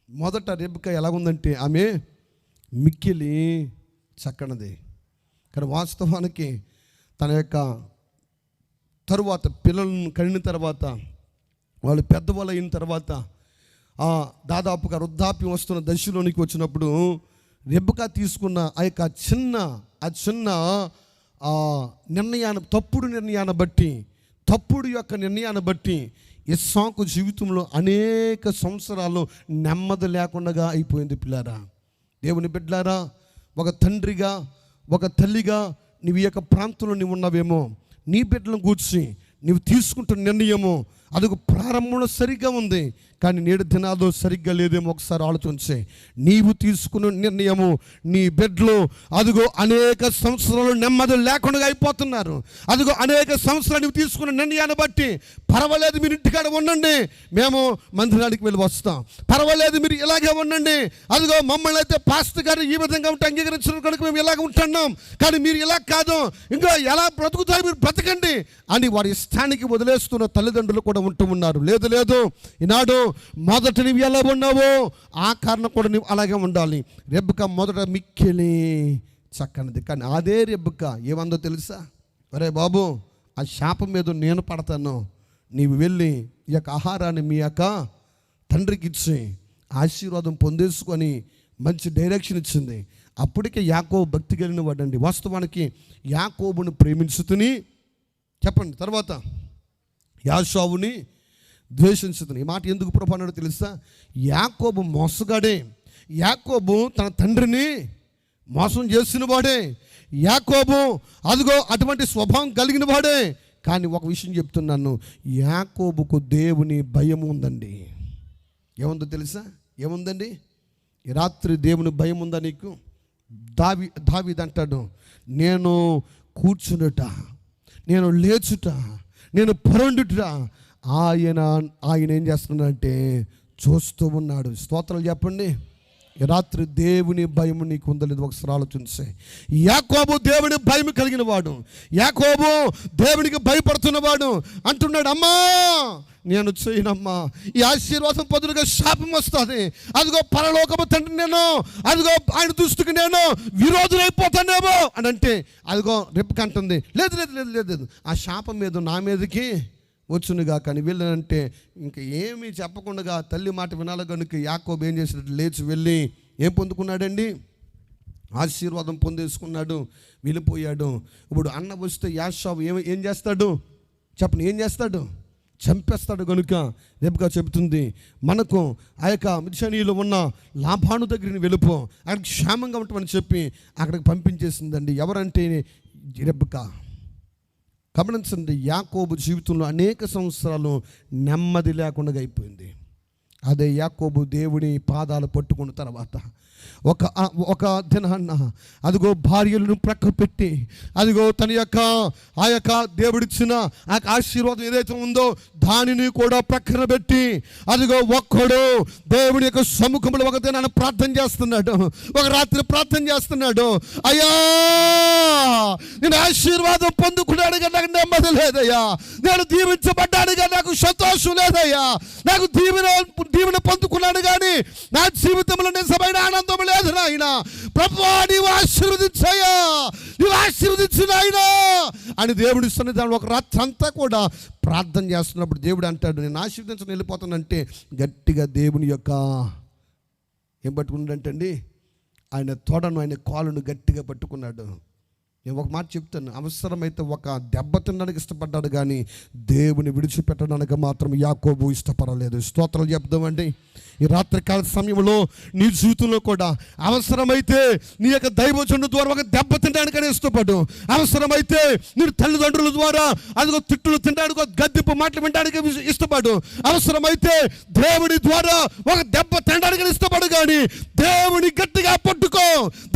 మొదట రెబ్బకా ఎలాగుందంటే ఆమె మిక్కిలి చక్కనిది. కానీ వాస్తవానికి తన యొక్క తరువాత పిల్లలను కనిన తర్వాత, వాళ్ళు పెద్దవాళ్ళు అయిన తర్వాత, దాదాపుగా వృద్ధాప్యం వస్తున్న దశలోనికి వచ్చినప్పుడు రెబ్బకా తీసుకున్న ఆ యొక్క చిన్న నిర్ణయాన్ని, తప్పుడు నిర్ణయాన్ని బట్టి ఇస్సాకు జీవితంలో అనేక సంవత్సరాలు నెమ్మది లేకుండా అయిపోయింది. పిల్లారా, దేవుని బిడ్డలారా, ఒక తండ్రిగా, ఒక తల్లిగా నీవు ఈ యొక్క ప్రాంతంలో నీవు ఉన్నావేమో, నీ బిడ్డలను కూర్చి నీవు తీసుకుంటున్న నిర్ణయము అదొక ప్రారంభంలో సరిగ్గా ఉంది, కానీ నేడు దినాల్లో సరిగ్గా లేదేమో ఒకసారి ఆలోచించే. నీవు తీసుకున్న నిర్ణయము నీ బిడ్డలు అదిగో అనేక సంవత్సరాలు నెమ్మది లేకుండా అయిపోతున్నారు. అదిగో అనేక సంవత్సరాలు నీవు తీసుకున్న నిర్ణయాన్ని బట్టి పర్వాలేదు మీరు ఇంటికాడ ఉండండి, మేము మందిరానికి వెళ్ళి వస్తాం, పర్వాలేదు మీరు ఇలాగే ఉండండి, అదిగో మమ్మల్ని అయితే పాస్టర్ గారు ఈ విధంగా ఉంటే అంగీకరించిన కనుక మేము ఇలాగ ఉంటున్నాం, కానీ మీరు ఇలా కాదు, ఇంకా ఎలా బ్రతుకుతారు మీరు బ్రతకండి అని వారి ఇష్టానికి వదిలేస్తున్న తల్లిదండ్రులు కూడా ఉంటూ ఉన్నారు. లేదు, ఈనాడు మొదట నువ్వు ఎలా ఉన్నావో ఆ కారణం కూడా నువ్వు అలాగే ఉండాలి. రెబ్బకా మొదట మిక్కిలి చక్కనిది. కానీ అదే రెబ్బకా ఏమందో తెలుసా? అరే బాబు, ఆ శాపం మీద నేను పడతాను, నీవు వెళ్ళి ఈ యొక్క ఆహారాన్ని మీ యొక్క తండ్రికి ఇచ్చి ఆశీర్వాదం పొందేసుకొని మంచి డైరెక్షన్ ఇచ్చింది. అప్పటికే యాకోబు భక్తి కలిగిన వాడండి. వాస్తవానికి యాకోబును ప్రేమించుతుని చెప్పండి, తర్వాత యాషావుని ద్వేషించుతుని. ఈ మాట ఎందుకు ప్రభు అన్నాడో తెలుసా? యాకోబు మోసగాడే, యాకోబు తన తండ్రిని మోసం చేసిన వాడే, యాకోబు అదిగో అటువంటి స్వభావం కలిగిన వాడే. కానీ ఒక విషయం చెప్తున్నాను, యాకోబుకు దేవుని భయం ఉందండి. ఏముందో తెలుసా? ఏముందండి? ఈ రాత్రి దేవుని భయం ఉందా నీకు? దావీదు అంటాడు, నేను కూర్చునుట, నేను లేచుట, నేను పరుండుట ఆయన ఏం చేస్తున్నాడంటే చూస్తూ ఉన్నాడు. స్తోత్రాలు చెప్పండి. ఈ రాత్రి దేవుని భయం నీకు ఉందలేదు ఒకసారి ఆలోచించే. యాకోబు దేవుని భయం కలిగిన వాడు, యాకోబు దేవునికి భయపడుతున్నవాడు అంటున్నాడు, అమ్మా నేను చేయనమ్మా, ఈ ఆశీర్వాదం పొద్దుగా శాపం వస్తుంది, అదిగో పరలోకము తండ్రి నేను అదిగో ఆయన దృష్టికి నేను విరోధులైపోతానేమో అని అంటే, అదిగో రెబ్బకా అంటుంది, లేదు ఆ శాపం మీద నా మీదకి వచ్చునుగా. కానీ వెళ్ళనంటే ఇంకా ఏమీ చెప్పకుండా తల్లి మాట వినాలి కనుక యాకోబు ఏం చేసినట్టు లేచి వెళ్ళి ఏం పొందుకున్నాడండి? ఆశీర్వాదం పొందేసుకున్నాడు, వెళ్ళిపోయాడు. ఇప్పుడు అన్న వస్తే యాషావు ఏం చేస్తాడు చెప్పండి? ఏం చేస్తాడు? చంపేస్తాడు. కనుక రేపుగా చెబుతుంది, మనకు ఆ యొక్క మిద్యానీయులో ఉన్న లాభాను దగ్గరికి వెళ్ళిపో, అక్కడికి క్షేమంగా ఉంటామని చెప్పి అక్కడికి పంపించేసిందండి. ఎవరంటే రెబ్కా. గమనించండి, యాకోబు జీవితంలో అనేక సంవత్సరాలు నెమ్మది లేకుండా అయిపోయింది. అదే యాకోబు దేవుని పాదాలు పట్టుకున్న తర్వాత ఒక దినాన్న అదిగో భార్యలను ప్రక్క పెట్టి, అదిగో తన యొక్క ఆ యొక్క దేవుడిచ్చిన ఆ ఆశీర్వాదం ఏదైతే ఉందో దానిని కూడా ప్రక్కన పెట్టి, అదిగో ఒక్కడు దేవుడి యొక్క సముఖంలో ఒక దినాన్ని ప్రార్థన చేస్తున్నాడు. ఒక రాత్రి ప్రార్థన చేస్తున్నాడు, అయ్యా నేను ఆశీర్వాదం పొందుకున్నాడు కదా నాకు నెమ్మది లేదయ్యా, నేను దీవించబడ్డాను కానీ నాకు సంతోషం లేదయ్యా, నాకు దీవెన పొందుకున్నాను కానీ నా జీవితంలో నిజమైన ఆనందం లేదు నాయన. ప్రభువా నీవు ఆశీర్వదించయ్యా, నీవు ఆశీర్వదించు నాయనా అని దేవుడి సన్నిధానంలో ఒక రాత్రి అంతా కూడా ప్రార్థన చేస్తున్నప్పుడు దేవుడు అంటాడు, నేను ఆశీర్వదించని వెళ్ళిపోతానంటే గట్టిగా దేవుని యొక్క ఏం పట్టుకున్నాడంటండి, ఆయన తోడను, ఆయన కాలును గట్టిగా పట్టుకున్నాడు. నేను ఒక మాట చెప్తాను, అవసరమైతే ఒక దెబ్బ తినడానికి ఇష్టపడ్డాడు కానీ దేవుని విడిచిపెట్టడానికి మాత్రం యాకోబు ఇష్టపడలేదు. స్తోత్రాలు చెప్దామండి. ఈ రాత్రికాల సమయంలో నీ జీవితంలో కూడా అవసరమైతే నీ యొక్క దైవజనుల ద్వారా ఒక దెబ్బ తినడానికనే ఇష్టపడు, అవసరమైతే నీ తల్లిదండ్రుల ద్వారా అదిగో తిట్టులు తినడానికి, గద్దెపు మాటలు వినడానికి ఇష్టపడు, అవసరమైతే దేవుడి ద్వారా ఒక దెబ్బ తినడానికి ఇష్టపడు, కానీ దేవుని గట్టిగా పట్టుకో,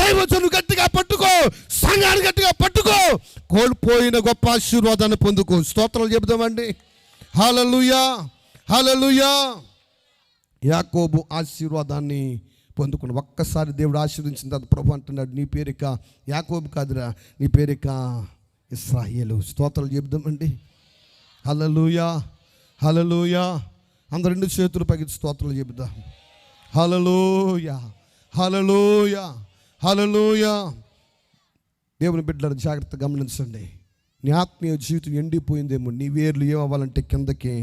దైవజనులు గట్టిగా పట్టుకో, సంఘాన్ని గట్టిగా పట్టుకో, కోల్పోయిన గొప్ప ఆశీర్వాదాన్ని పొందుకో. స్తోత్రాలు చెబుదామండి. హల్లెలూయా, హల్లెలూయా. యాకోబు ఆశీర్వాదాన్ని పొందుకుని ఒక్కసారి దేవుడు ఆశీర్వదించిన తర్వాత ప్రభు అంటున్నాడు, నీ పేరిక యాకోబు కాదురా, నీ పేరిక ఇశ్రాయేలు. స్తోత్రాలు చెబుదామండి. హల్లెలూయా, హల్లెలూయా. అందరు రెండు చేతులు పైకి స్తోత్రాలు చెబుదాం. హల్లెలూయా, హల్లెలూయా, హల్లెలూయా. దేవుని బిడ్డలను జాగ్రత్తగా గమనించండి. నీ ఆత్మీయ జీవితం ఎండిపోయిందేమో, నీ వేర్లు ఏమవ్వాలంటే కిందకి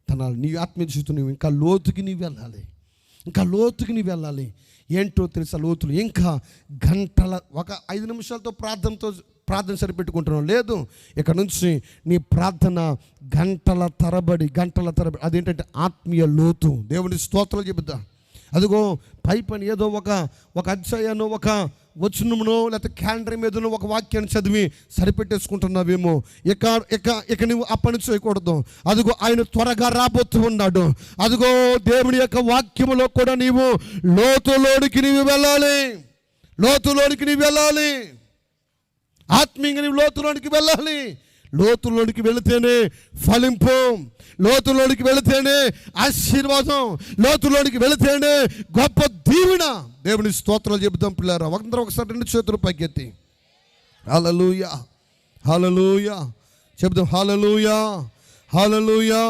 తనాలి. నీ ఆత్మీయ జీవితం నువ్వు ఇంకా లోతుకి నీవు వెళ్ళాలి, ఇంకా లోతుకి నీవు వెళ్ళాలి. ఏంటో తెలుసా లోతులు? ఇంకా గంటల, ఒక 5 నిమిషాలతో ప్రార్థన సరిపెట్టుకుంటున్నావు లేదు, ఇక్కడ నుంచి నీ ప్రార్థన గంటల తరబడి. అదేంటంటే ఆత్మీయ లోతు. దేవుని స్తోత్రాలు చెబుతా. అదిగో పని ఏదో ఒక అధ్యాయాన్ని, ఒక వచనమునో లేకపోతే క్యాలెండర్ మీదనో ఒక వాక్యాన్ని చదివి సరిపెట్టేసుకుంటున్నావేమో. ఇక నువ్వు ఆ పని చేయకూడదు. అదిగో ఆయన త్వరగా రాబోతూ ఉన్నాడు. అదిగో దేవుని యొక్క వాక్యములో కూడా నీవు లోతులోనికి నీవు వెళ్ళాలి, లోతులోనికి నీవు వెళ్ళాలి, ఆత్మీయంగా నీవు లోతులోనికి వెళ్ళాలి. లోతులోనికి వెళితేనే ఫలింపు, లోతులోనికి వెళితేనే ఆశీర్వాదం, లోతులోనికి వెళితేనే గొప్ప దీవెన. దేవుని స్తోత్రాలు చెబుతాం పిల్లారా. అందరూ ఒకసారి 2 చేతులు పైకెత్తి హల్లెలూయా, హల్లెలూయా చెబుదాం. హల్లెలూయా, హల్లెలూయా.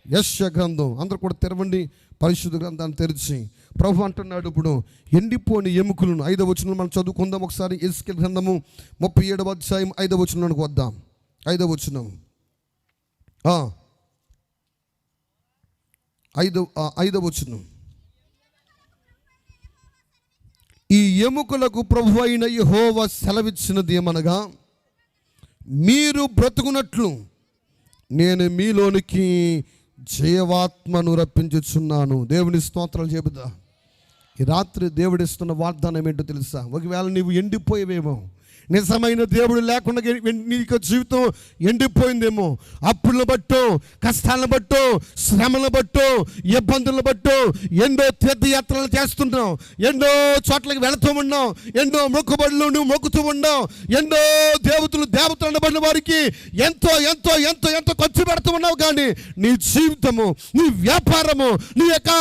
యెషయా గ్రంథం అందరూ కూడా తెరవండి, పరిశుద్ధ గ్రంథాన్ని తెరిచి. ప్రభు అంటున్నాడు, ఇప్పుడు ఎండిపోని ఎముకలను 5వ వచనం మనం చదువుకుందాం ఒకసారి. యెహెజ్కేలు గ్రంథము 37వ అధ్యాయం 5వ వచనానికి వద్దాం. 5వ వచనం, 5వ వచనం. ఈ ఎముకలకు ప్రభు అయిన యెహోవా సెలవిచ్చినది ఏమనగా, మీరు బ్రతుకున్నట్లు నేను మీలోనికి జీవాత్మను రప్పించుచున్నాను. దేవుని స్తోత్రాలు చెబుతా. ఈ రాత్రి దేవుడిస్తున్న వాగ్దానం ఏంటో తెలుసా? ఒకవేళ నీవు ఎండిపోయేవేమో, నిజమైన దేవుడు లేకుండా నీ యొక్క జీవితం ఎండిపోయిందేమో, అప్పులను బట్టో, కష్టాలను బట్టో, శ్రమలను బట్టో, ఇబ్బందులను బట్టో ఎన్నో తీర్థయాత్రలు చేస్తున్నావు, ఎన్నో చోట్లకి వెళుతూ ఉన్నావు, ఎన్నో మొక్కుబడులు నువ్వు మొక్కుతూ ఉన్నావు, ఎన్నో దేవతలను బడిన వారికి ఎంతో ఎంతో ఎంతో ఎంతో ఖర్చు పెడుతూ ఉన్నావు. కానీ నీ జీవితము, నీ వ్యాపారము, నీ యొక్క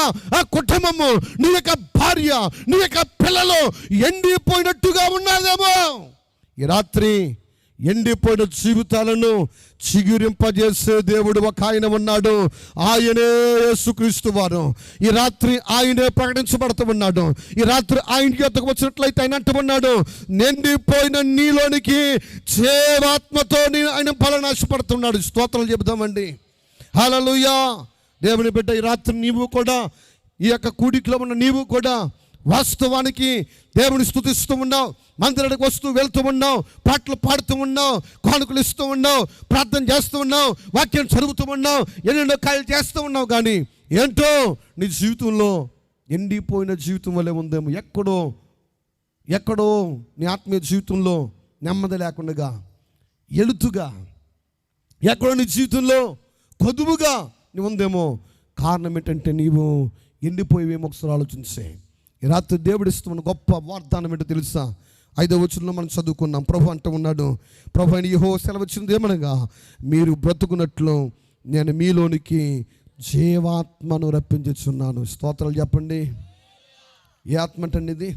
కుటుంబము, నీ యొక్క భార్య, నీ యొక్క పిల్లలు ఎండిపోయినట్టుగా ఉన్నదేమో. ఈ రాత్రి ఎండిపోయిన జీవితాలను చిగురింపజేసే దేవుడు ఒక ఆయన ఉన్నాడు. ఆయనే యేసుక్రీస్తు వారు. ఈ రాత్రి ఆయనే ప్రకటించబడుతూ ఉన్నాడు. ఈ రాత్రి ఆయన యొద్దకు వచ్చినట్లయితే ఆయన అంటున్నాడు, ఎండిపోయిన నీలోనికి జీవాత్మతో ఆయన బలనాశపడుతున్నాడు. స్తోత్రాలు చెబుదామండి. హల్లెలూయా. దేవుని బిడ్డ, ఈ రాత్రి నీవు కూడా, ఈ యొక్క కూడికలో ఉన్న నీవు కూడా వాస్తవానికి దేవుని స్తుతిస్తూ ఉన్నావు, మందిరానికి వస్తూ వెళ్తూ ఉన్నావు, పాటలు పాడుతూ ఉన్నావు, కానుకలు ఇస్తూ ఉన్నావు, ప్రార్థన చేస్తూ ఉన్నావు, వాక్యం చదువుతూ ఉన్నావు, ఎన్నెన్నో కార్యాలు చేస్తూ ఉన్నావు. కానీ ఏంటో నీ జీవితంలో ఎండిపోయిన జీవితం వల్లే ఉందేమో. ఎక్కడో నీ ఆత్మీయ జీవితంలో నెమ్మది లేకుండా, ఎలుతుగా, ఎక్కడో నీ జీవితంలో కొదువుగా నీ ఉందేమో. కారణం ఏంటంటే నీవు ఎండిపోయేవేమో ఒకసారి ఆలోచించే. ఈ రాత్రి దేవుడు ఇస్తున్న గొప్ప వాగ్దానం ఏంటో తెలుసా? 5వ వచనంలో మనం చదువుకున్నాం. ప్రభు అంటూ ఉన్నాడు, ప్రభు అయిన యెహోవా సెలవిచ్చింది ఏమనగా, మీరు బ్రతుకున్నట్లు నేను మీలోనికి జీవాత్మను రప్పించుచున్నాను. స్తోత్రాలు చెప్పండి. ఏ ఆత్మ అంటే ఇది?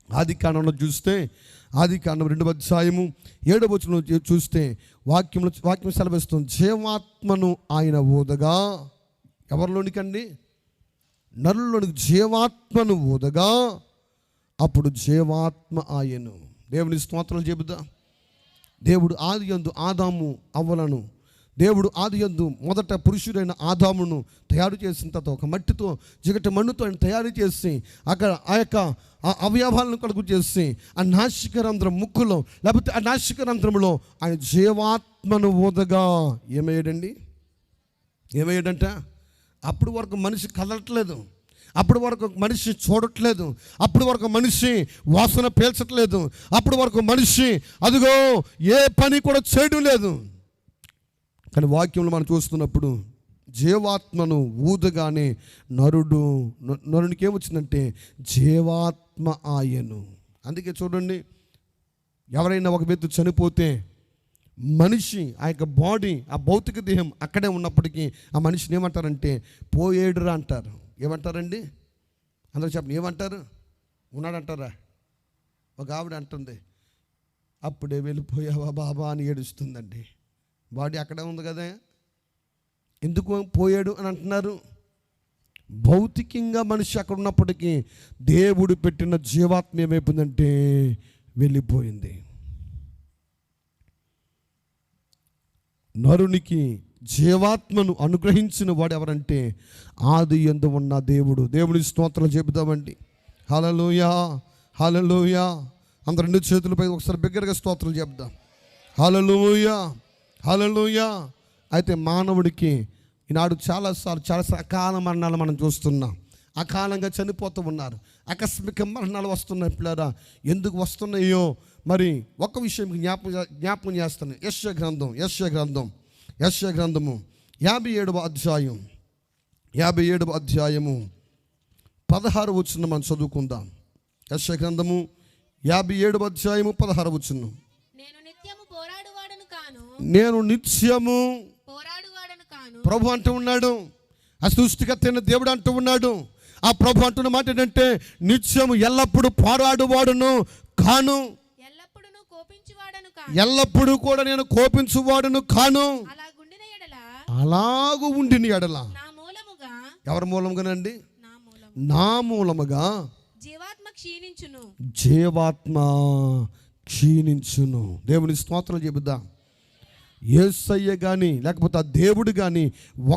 ఆదికాండంలో చూస్తే, ఆదికాండం 2వ అధ్యాయము 7వ వచనంలో చూస్తే వాక్యం సెలవిస్తుంది, జీవాత్మను ఆయన ఊదగా. ఎవరిలోనికండి? నరుల్లోనికి జీవాత్మను ఊదగా అప్పుడు జీవాత్మ ఆయను. దేవుని స్తోత్రాలు చెబుదా. దేవుడు ఆది యందు ఆదాము అవ్వలను, దేవుడు ఆది యందు మొదట పురుషుడైన ఆదామును తయారు చేసిన తర్వాత ఒక మట్టితో జిగట మన్నుతో ఆయన తయారు చేసి అక్కడ ఆ యొక్క అవయవాలను కలుగు చేసి ఆ నాసిక రంధ్రం ముక్కులో, లేకపోతే ఆ నాసిక రంధ్రంలో ఆయన జీవాత్మను ఊదగా ఏమయ్యాడంట? అప్పుడు వరకు మనిషి కదలట్లేదు, అప్పుడు వరకు మనిషి చూడట్లేదు, అప్పుడు వరకు మనిషి వాసన పీల్చట్లేదు, అప్పుడు వరకు మనిషి అదిగో ఏ పని కూడా చేయడం లేదు. కానీ వాక్యంలో మనం చూస్తున్నప్పుడు జీవాత్మను ఊదగానే నరునికి ఏమొచ్చిందంటే జీవాత్మ ఆయను. అందుకే చూడండి, ఎవరైనా ఒక వ్యక్తి చనిపోతే మనిషి ఆ యొక్క బాడీ, ఆ భౌతిక దేహం అక్కడే ఉన్నప్పటికీ ఆ మనిషిని ఏమంటారంటే పోయేడురా అంటారు. ఏమంటారండి? అందరూ చెప్పండి, ఏమంటారు? ఉన్నాడంటారా? ఒక ఆవిడ అంటుంది, అప్పుడే వెళ్ళిపోయావా బాబా అని ఏడుస్తుందండి. బాడీ అక్కడే ఉంది కదా, ఎందుకు పోయాడు అని అంటున్నారు? భౌతికంగా మనిషి అక్కడ ఉన్నప్పటికీ దేవుడు పెట్టిన జీవాత్మ ఏమైపోయిందంటే వెళ్ళిపోయింది. నరునికి జీవాత్మను అనుగ్రహించిన వాడు ఎవరంటే ఆది యందు ఉన్న దేవుడు. దేవుని స్తోత్రాలు చెబుదామండి. హల్లెలూయా, హల్లెలూయా. అందరు 2 చేతులపై ఒకసారి బిగ్గరగా స్తోత్రాలు చెప్దాం. హల్లెలూయా, హల్లెలూయా. అయితే మానవుడికి ఈనాడు చాలా అకాల మరణాలు మనం చూస్తున్నాం. అకాలంగా చనిపోతూ ఉన్నారు, ఆకస్మిక మరణాలు వస్తున్నాయి. పిల్లరా, ఎందుకు వస్తున్నాయో మరి ఒక విషయం జ్ఞాపకం చేస్తాను. యెషయా గ్రంథము 57వ అధ్యాయము 16వ వచనం మనం చదువుకుందాం. యెషయా గ్రంథము 57వ అధ్యాయము 16వ వచనం. నేను నిత్యము పోరాడువాడను కాను. ప్రభు అంటూ ఉన్నాడు, ఆ సృష్టికర్త అయిన దేవుడు అంటూ ఉన్నాడు. ఆ ప్రభు అంటున్న మాట ఏంటంటే నిత్యము ఎల్లప్పుడూ పోరాడువాడును కాను, ఎల్లప్పుడూ కూడా నేను కోపించువాడును కాను. అలాగూ ఉండిన ఎడల ఎవరి మూలముగానండి? నా మూలముగా జీవాత్మ క్షీణించును. దేవుని స్తోత్రం చెబుదా. యేసయ్య కానీ లేకపోతే ఆ దేవుడు కానీ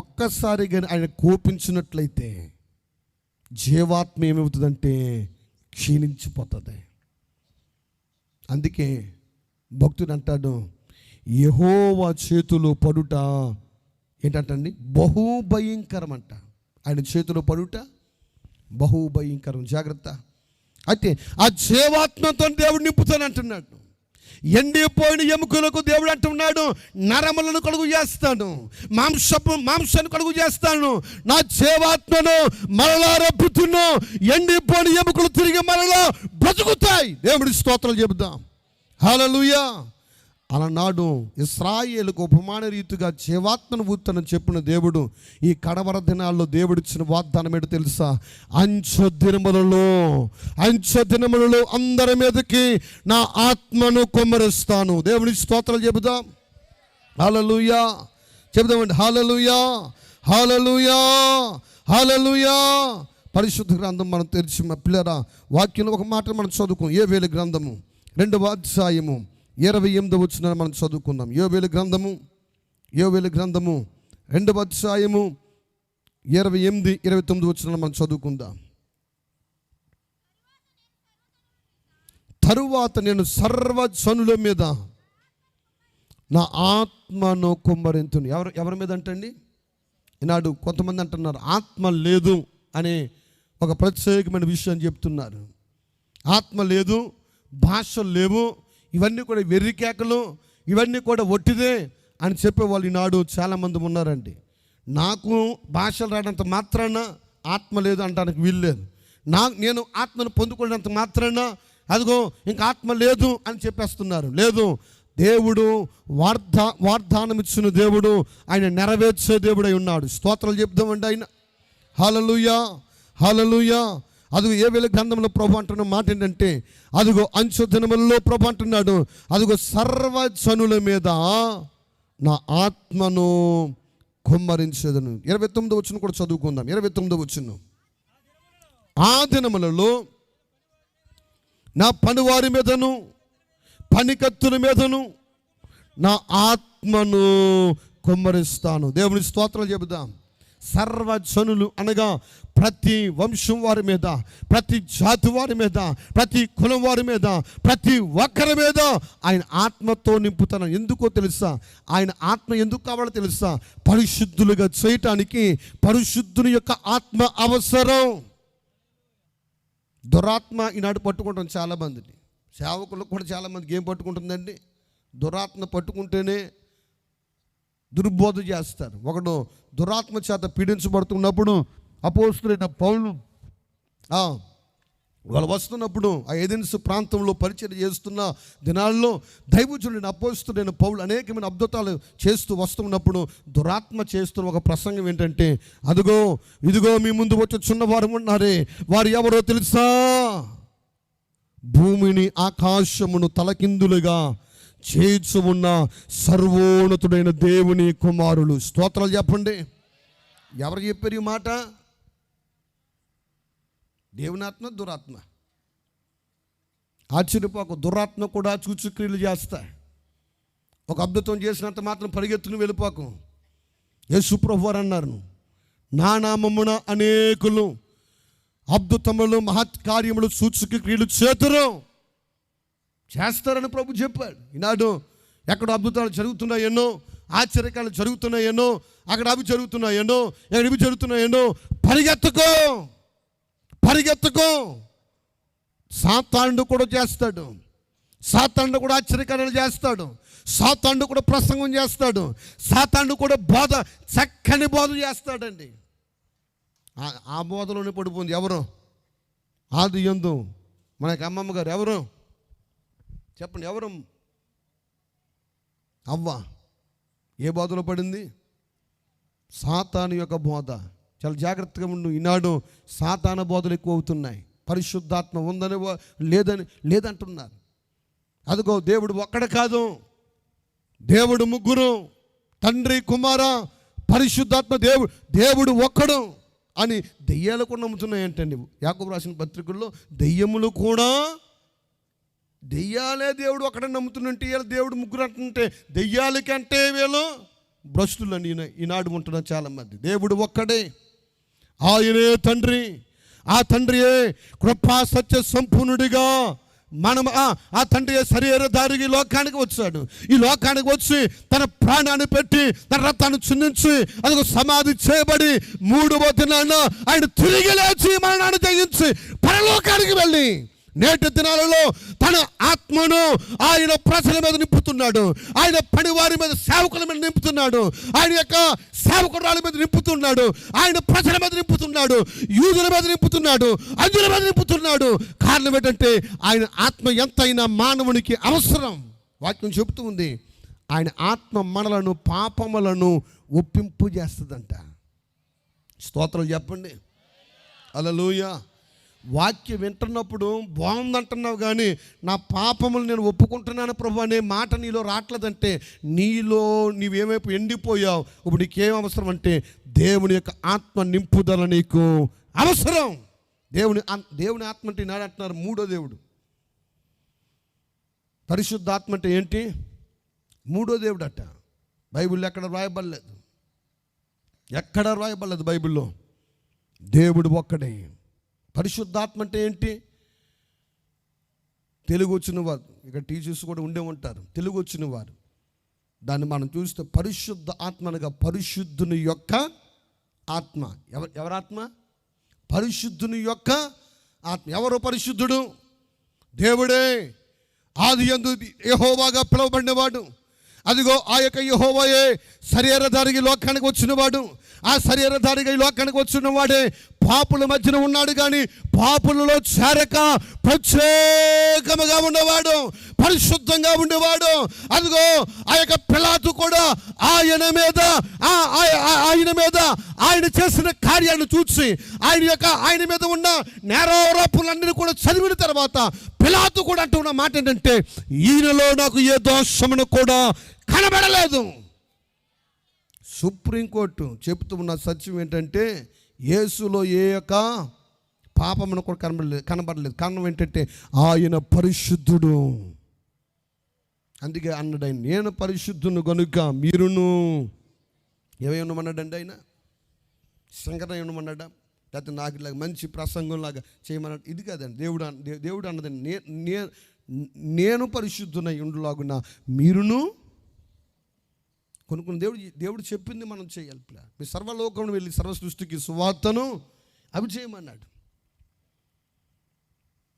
ఒక్కసారి కానీ ఆయన కోపించినట్లయితే జీవాత్మ ఏమవుతుందంటే క్షీణించిపోతుంది. అందుకే భక్తుడు అంటాడు, యెహోవా చేతిలో పడుట ఏంటంటండి బహుభయంకరం అంట. ఆయన చేతిలో పడుట బహుభయంకరం. జాగ్రత్త. అయితే ఆ జీవాత్మతో దేవుడు నింపుతాను అంటున్నాడు. ఎండిపోయిన ఎముకలకు దేవుడు అంటున్నాడు, నరములను కలుగు చేస్తాను, మాంసాన్ని కలుగు చేస్తాను, నా జీవాత్మను మరలా రప్పుతును, ఎండిపోయిన ఎముకలు తిరిగి మరలా బ్రతుకుతాయి. దేవుడి స్తోత్రాలు చెబుదాం. హల్లెలూయా. అలనాడు ఇశ్రాయేలుకు ఉపమాన రీతిగా జీవాత్మను ఊతానని చెప్పిన దేవుడు ఈ కడవర దినాల్లో దేవుడు ఇచ్చిన వాగ్దానం ఏంటో తెలుసా? అంచె దినములలో అందరి మీదకి నా ఆత్మను కుమ్మరిస్తాను. దేవుని స్తోత్రాలు చెబుదాం. హల్లెలూయా చెబుదామండి. హల్లెలూయా, హల్లెలూయా, హల్లెలూయా. పరిశుద్ధ గ్రంథం మనం తెరిచి మా పిల్లరా వాక్యంలో ఒక మాట మనం చదువుకున్నాం. యోవేలు గ్రంథము 2వ అధ్యాయము 28వ వచనం మనం చదువుకుందాం. యోవేలు గ్రంథము 2వ అధ్యాయము 28, 29 వచనం మనం చదువుకుందాం. తరువాత నేను సర్వజనుల మీద నా ఆత్మను కుమ్మరింతును. ఎవరి మీద అంటండి? ఈనాడు కొంతమంది అంటున్నారు ఆత్మ లేదు అనే ఒక ప్రత్యేకమైన విషయం చెప్తున్నారు. ఆత్మ లేదు, భాషలు లేవు, ఇవన్నీ కూడా వెర్రికేకలు, ఇవన్నీ కూడా ఒట్టిదే అని చెప్పేవాళ్ళు ఈనాడు చాలామంది ఉన్నారండి. నాకు భాషలు రానంత మాత్రాన ఆత్మ లేదు అనడానికి వీల్లేదు. నేను ఆత్మను పొందుకునేంత మాత్రాన అదిగో ఇంకా ఆత్మ లేదు అని చెప్పేస్తున్నారు. లేదు, దేవుడు వాగ్దానం ఇచ్చిన దేవుడు, ఆయన నెరవేర్చే దేవుడై ఉన్నాడు. స్తోత్రాలు చెప్దామండి ఆయన. హల్లెలూయా, హల్లెలూయా. అదిగో ఏవేళ గ్రంథంలో ప్రభు అంటున్న మాట ఏంటంటే, అదిగో అంచు దినములలో ప్రభు అంటున్నాడు, అదిగో సర్వజనుల మీద నా ఆత్మను కుమ్మరించేదను. 29వ వచనం కూడా చదువుకుందాం. 29వ వచనం, ఆ దినములలో నా పనివారి మీదను పనికత్తుల మీదను నా ఆత్మను కుమ్మరిస్తాను. దేవుని స్తోత్రాలు చెబుదాం. సర్వజనులు అనగా ప్రతి వంశం వారి మీద, ప్రతి జాతి వారి మీద, ప్రతి కులం వారి మీద, ప్రతి ఒక్కరి మీద ఆయన ఆత్మతో నింపుతాను. ఎందుకో తెలుసా? ఆయన ఆత్మ ఎందుకు కావాలో తెలుసా? పరిశుద్ధులుగా చేయటానికి పరిశుద్ధుని యొక్క ఆత్మ అవసరం. దురాత్మ ఈనాడు పట్టుకుంటాం చాలామందిని. సేవకులకు కూడా చాలామందికి ఏం పట్టుకుంటుందండి? దురాత్మ పట్టుకుంటేనే దుర్బోధ చేస్తారు. ఒకడు దురాత్మ చేత పీడించబడుతున్నప్పుడు అపోస్తలుడైన పౌలు వాళ్ళు వస్తున్నప్పుడు ఆ ఏథెన్స్ ప్రాంతంలో పరిచయం చేస్తున్న దినాల్లో దైవజనుడైన అపోస్తలుడైన పౌలు అనేకమైన అద్భుతాలు చేస్తూ వస్తున్నప్పుడు దురాత్మ చేస్తున్న ఒక ప్రసంగం ఏంటంటే, అదిగో ఇదిగో మీ ముందు వచ్చుచున్న వారు ఉన్నారే, వారు ఎవరో తెలుసా? భూమిని ఆకాశమును తలకిందులుగా చేర్చు ఉన్న సర్వోన్నతుడైన దేవుని కుమారులు. స్తోత్రాలు చెప్పండి. ఎవరు చెప్పారు ఈ మాట? దేవుని ఆత్మ, దురాత్మ. ఆశ్చర్యపోక, దురాత్మ కూడా సూచక్రియలు చేస్తా. ఒక అద్భుతం చేసినంత మాత్రం పరిగెత్తును వెళ్ళిపోకు. యేసు ప్రభువారు అన్నారు, నా నామమున అనేకులు అద్భుతములు మహత్కార్యములు సూచక్రియలు చేస్తారని ప్రభు చెప్పాడు. ఈనాడు ఎక్కడ అద్భుతాలు జరుగుతున్నాయనో, ఆశ్చర్యకాలు జరుగుతున్నాయనో, అక్కడ అవి జరుగుతున్నాయనో, ఎక్కడ ఇవి జరుగుతున్నాయనో, పరిగెత్తుకో. సాతానుడు కూడా చేస్తాడు. సాతానుడు కూడా ఆశ్చర్యకార్యాలు చేస్తాడు. సాతానుడు కూడా ప్రసంగం చేస్తాడు. సాతానుడు కూడా బోధ, చక్కని బోధ చేస్తాడండి. ఆ బోధలోనే పడిపోయింది ఎవరు? ఆది యందు మనకి అమ్మమ్మ గారు ఎవరు చెప్పండి? ఎవరు? అవ్వ. ఏ బోధలో పడింది? సాతాను యొక్క బోధ. చాలా జాగ్రత్తగా ఉండు. ఈనాడు సాతాను బోధలు ఎక్కువ అవుతున్నాయి. పరిశుద్ధాత్మ ఉందని లేదంటున్నారు. అదిగో దేవుడు ఒక్కడ కాదు, దేవుడు ముగ్గురు, తండ్రి, కుమార, పరిశుద్ధాత్మ. దేవుడు ఒక్కడు అని దెయ్యాలు కూడా నమ్ముతున్నాయంటండి. యాకోబు రాసిన పత్రికల్లో దెయ్యములు కూడా, దెయ్యాలే దేవుడు ఒక్కడే నమ్ముతున్నంటే వీళ్ళు దేవుడు ముగ్గురు అంటుంటే దెయ్యాలకంటే వీళ్ళు భ్రష్టులని ఈనాడు ఉంటున్నారు చాలామంది. దేవుడు ఒక్కడే, ఆయనే తండ్రి. ఆ తండ్రియే కృపా సత్య సంపూర్ణుడిగా ఆ తండ్రి శరీరధారికి లోకానికి వచ్చాడు. ఈ లోకానికి వచ్చి తన ప్రాణాన్ని పెట్టి తన రక్తాన్ని చిందించి అదొక సమాధి చేయబడి 3వ దినాన ఆయన తిరిగి లేచి మరణాన్ని జయించి పరలోకానికి వెళ్ళి నేటి దినాలలో తన ఆత్మను ఆయన ప్రజల మీద నింపుతున్నాడు. ఆయన పనివారి మీద, సేవకుల మీద నింపుతున్నాడు. ఆయన యొక్క సేవకురాల మీద నింపుతున్నాడు. ఆయన ప్రజల మీద నింపుతున్నాడు. యూదుల మీద నింపుతున్నాడు. అన్యుల మీద నింపుతున్నాడు. కారణం ఏంటంటే ఆయన ఆత్మ ఎంతైనా మానవునికి అవసరం. వాక్యం చెబుతూ ఉంది, ఆయన ఆత్మ మనలను, పాపములను ఒప్పింపు చేస్తుందంట. స్తోత్రాలు చెప్పండి. హల్లెలూయా. వాక్యం వింటున్నప్పుడు బాగుందంటున్నావు కానీ నా పాపములు నేను ఒప్పుకుంటున్నాను ప్రభు అనే మాట నీలో రావట్లేదంటే నీలో నీవేమైపు ఎండిపోయావు. ఇప్పుడు నీకేం అవసరం అంటే దేవుని యొక్క ఆత్మ నింపుదల నీకు అవసరం. దేవుని ఆత్మ అంటే నాడు అంటున్నారు 3వ దేవుడు. పరిశుద్ధాత్మ అంటే ఏంటి? 3వ దేవుడు అట. బైబిల్లో ఎక్కడ రాయబడలేదు, బైబిల్లో. దేవుడు ఒక్కడే. పరిశుద్ధాత్మ అంటే ఏంటి? తెలుగు వచ్చిన వారు, ఇక్కడ టీచర్స్ కూడా ఉండే ఉంటారు, తెలుగు వచ్చిన వారు. దాన్ని మనం చూస్తే పరిశుద్ధ ఆత్మ అనగా పరిశుద్ధుని యొక్క ఆత్మ. ఎవరాత్మ? పరిశుద్ధుని యొక్క ఆత్మ. ఎవరు పరిశుద్ధుడు? దేవుడే. ఆదియందు యెహోవాగా పిలువబడినవాడు. అదిగో ఆ యొక్క యెహోవాయే శరీరధారిగా లోకానికి వచ్చినవాడు. ఆ శరీరధారిగా ఈ లోకానికి వచ్చిన వాడే పాపుల మధ్యన ఉన్నాడు, కానీ పాపులలో చేరక ప్రత్యేకముగా ఉండేవాడు, పరిశుద్ధంగా ఉండేవాడు. అదిగో ఆ యొక్క పిలాతు కూడా ఆయన మీద ఆయన చేసిన కార్యాన్ని చూసి ఆయన మీద ఉన్న నేరారోపణలన్నీ కూడా చదివిన తర్వాత పిలాతు కూడా అంటున్న మాట ఏంటంటే, ఈయనలో నాకు ఏ దోషమును కూడా కనబడలేదు. సుప్రీంకోర్టు చెబుతూ ఉన్న సత్యం ఏంటంటే, యేసులో ఏ యొక్క పాపమును కూడా కనబడలేదు. కారణం ఏంటంటే ఆయన పరిశుద్ధుడు. అందుకే అన్నాడు ఆయన, నేను పరిశుద్ధును గనుక మీరును ఏమై ఉండమన్నాడండి? ఆయన శంకరయ్య ఉండమన్నాడా? లేకపోతే నాకు ఇలాగ మంచి ప్రసంగంలాగా చేయమన్నాడు? ఇది కాదండి. దేవుడు అన్నదండి, నేను పరిశుద్ధునై ఉండులాగున్నా మీరును. కొన్ని దేవుడు చెప్పింది మనం చేయాలి. మీ సర్వలోకమును వెళ్ళి సర్వ సృష్టికి సువార్తను అవి చేయమన్నాడు.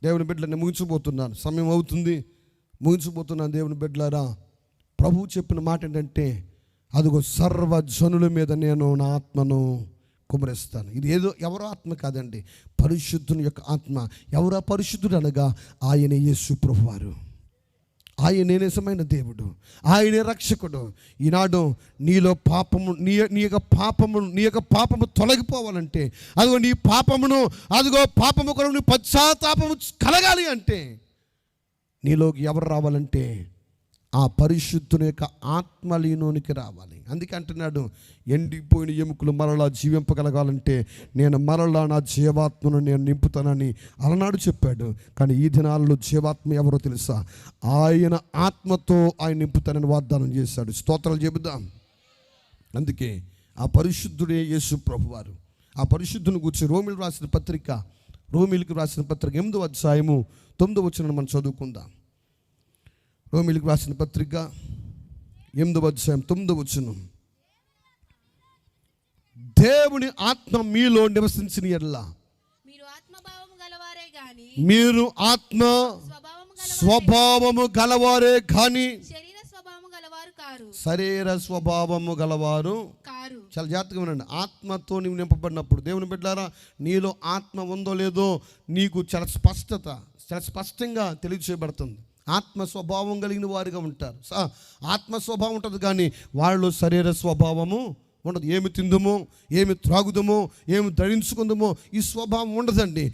దేవుని బిడ్డలని ముగించబోతున్నాను, సమయం అవుతుంది, ముగించబోతున్నాను. దేవుని బిడ్డలారా, ప్రభువు చెప్పిన మాట ఏంటంటే, అదిగో సర్వజనుల మీద నేను నా ఆత్మను కుమరిస్తాను. ఇది ఏదో ఎవరో ఆత్మ కాదండి, పరిశుద్ధుని యొక్క ఆత్మ. ఎవరో పరిశుద్ధుడు అనగా ఆయన యేసు ప్రభువారు. ఆయనే నిజమైన దేవుడు, ఆయనే రక్షకుడు. ఈనాడు నీలో పాపము, నీ యొక్క పాపము తొలగిపోవాలంటే, అదిగో నీ పాపమును, అదిగో పాపము కొరకు నీ పశ్చాత్తాపము కలగాలి అంటే నీలోకి ఎవరు రావాలంటే ఆ పరిశుద్ధుని యొక్క ఆత్మలీనోనికి రావాలి. అందుకే అంటున్నాడు, ఎండిపోయిన ఎముకలు మరలా జీవింపగలగాలంటే నేను మరలా నా జీవాత్మను నేను నింపుతానని అలనాడు చెప్పాడు. కానీ ఈ దినాల్లో జీవాత్మ ఎవరో తెలుసా? ఆయన ఆత్మతో ఆయన నింపుతానని వాగ్దానం చేశాడు. స్తోత్రాలు చెబుదాం. అందుకే ఆ పరిశుద్ధుడే యేసు ప్రభువారు. ఆ పరిశుద్ధుని గురించి రోమిలకు రాసిన పత్రిక 8వ అధ్యాయము 9వ వచనం మనం చదువుకుందాం. రోమిలకు రాసిన పత్రిక 8వ అధ్యాయం 9వ వచనం. దేవుని ఆత్మ మీలో నివసించిన యెడల మీరు ఆత్మ స్వభావము గలవారే కానీ శరీర స్వభావము గలవారు కారు. చాలా జాగ్రత్తగా ఉండండి. ఆత్మతో నీవు నింపబడినప్పుడు, దేవుని బిడ్డలారా, నీలో ఆత్మ ఉందో లేదో నీకు చాలా స్పష్టంగా తెలియజేయబడుతుంది. ఆత్మ స్వభావం కలిగిన వారిగా ఉంటారు. ఆత్మ స్వభావం ఉంటుంది, కానీ వాళ్ళలో శరీర స్వభావము ఉండదు. ఏమి తిందుమో, ఏమి త్రాగుదమో, ఏమి ధరించుకుందామో ఈ స్వభావం ఉండదండి.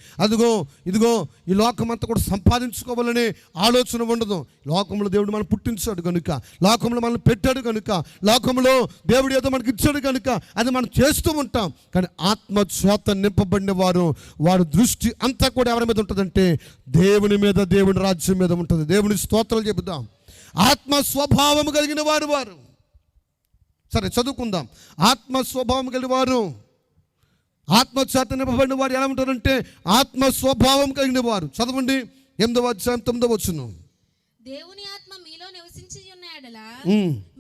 ఇదిగో ఈ లోకమంతా కూడా సంపాదించుకోవాలనే ఆలోచన ఉండదు. లోకంలో దేవుడు మనం పుట్టించాడు కనుక, లోకంలో మనల్ని పెట్టాడు కనుక, లోకంలో దేవుడు ఏదో మనకి ఇచ్చాడు కనుక అది మనం చేస్తూ ఉంటాం. కానీ ఆత్మ చేత నింపబడిన వారి దృష్టి అంతా కూడా ఎవరి మీద ఉంటుందంటే దేవుని మీద, దేవుని రాజ్యం మీద ఉంటుంది. దేవుని స్తోత్రాలు చెబుదాం. ఆత్మ స్వభావం కలిగిన వారు సరే చదువుకుందాం. ఆత్మ స్వభావం కలిగిన వారు, ఆత్మ చేత నింపబడిన వారు ఎలా ఉంటారంటే ఆత్మ స్వభావం కలిగిన వారు. చదవండి 8వ అధ్యాయం 9వ వచనం. దేవుని ఆత్మ మీలో నివసించి ఉన్న యెడల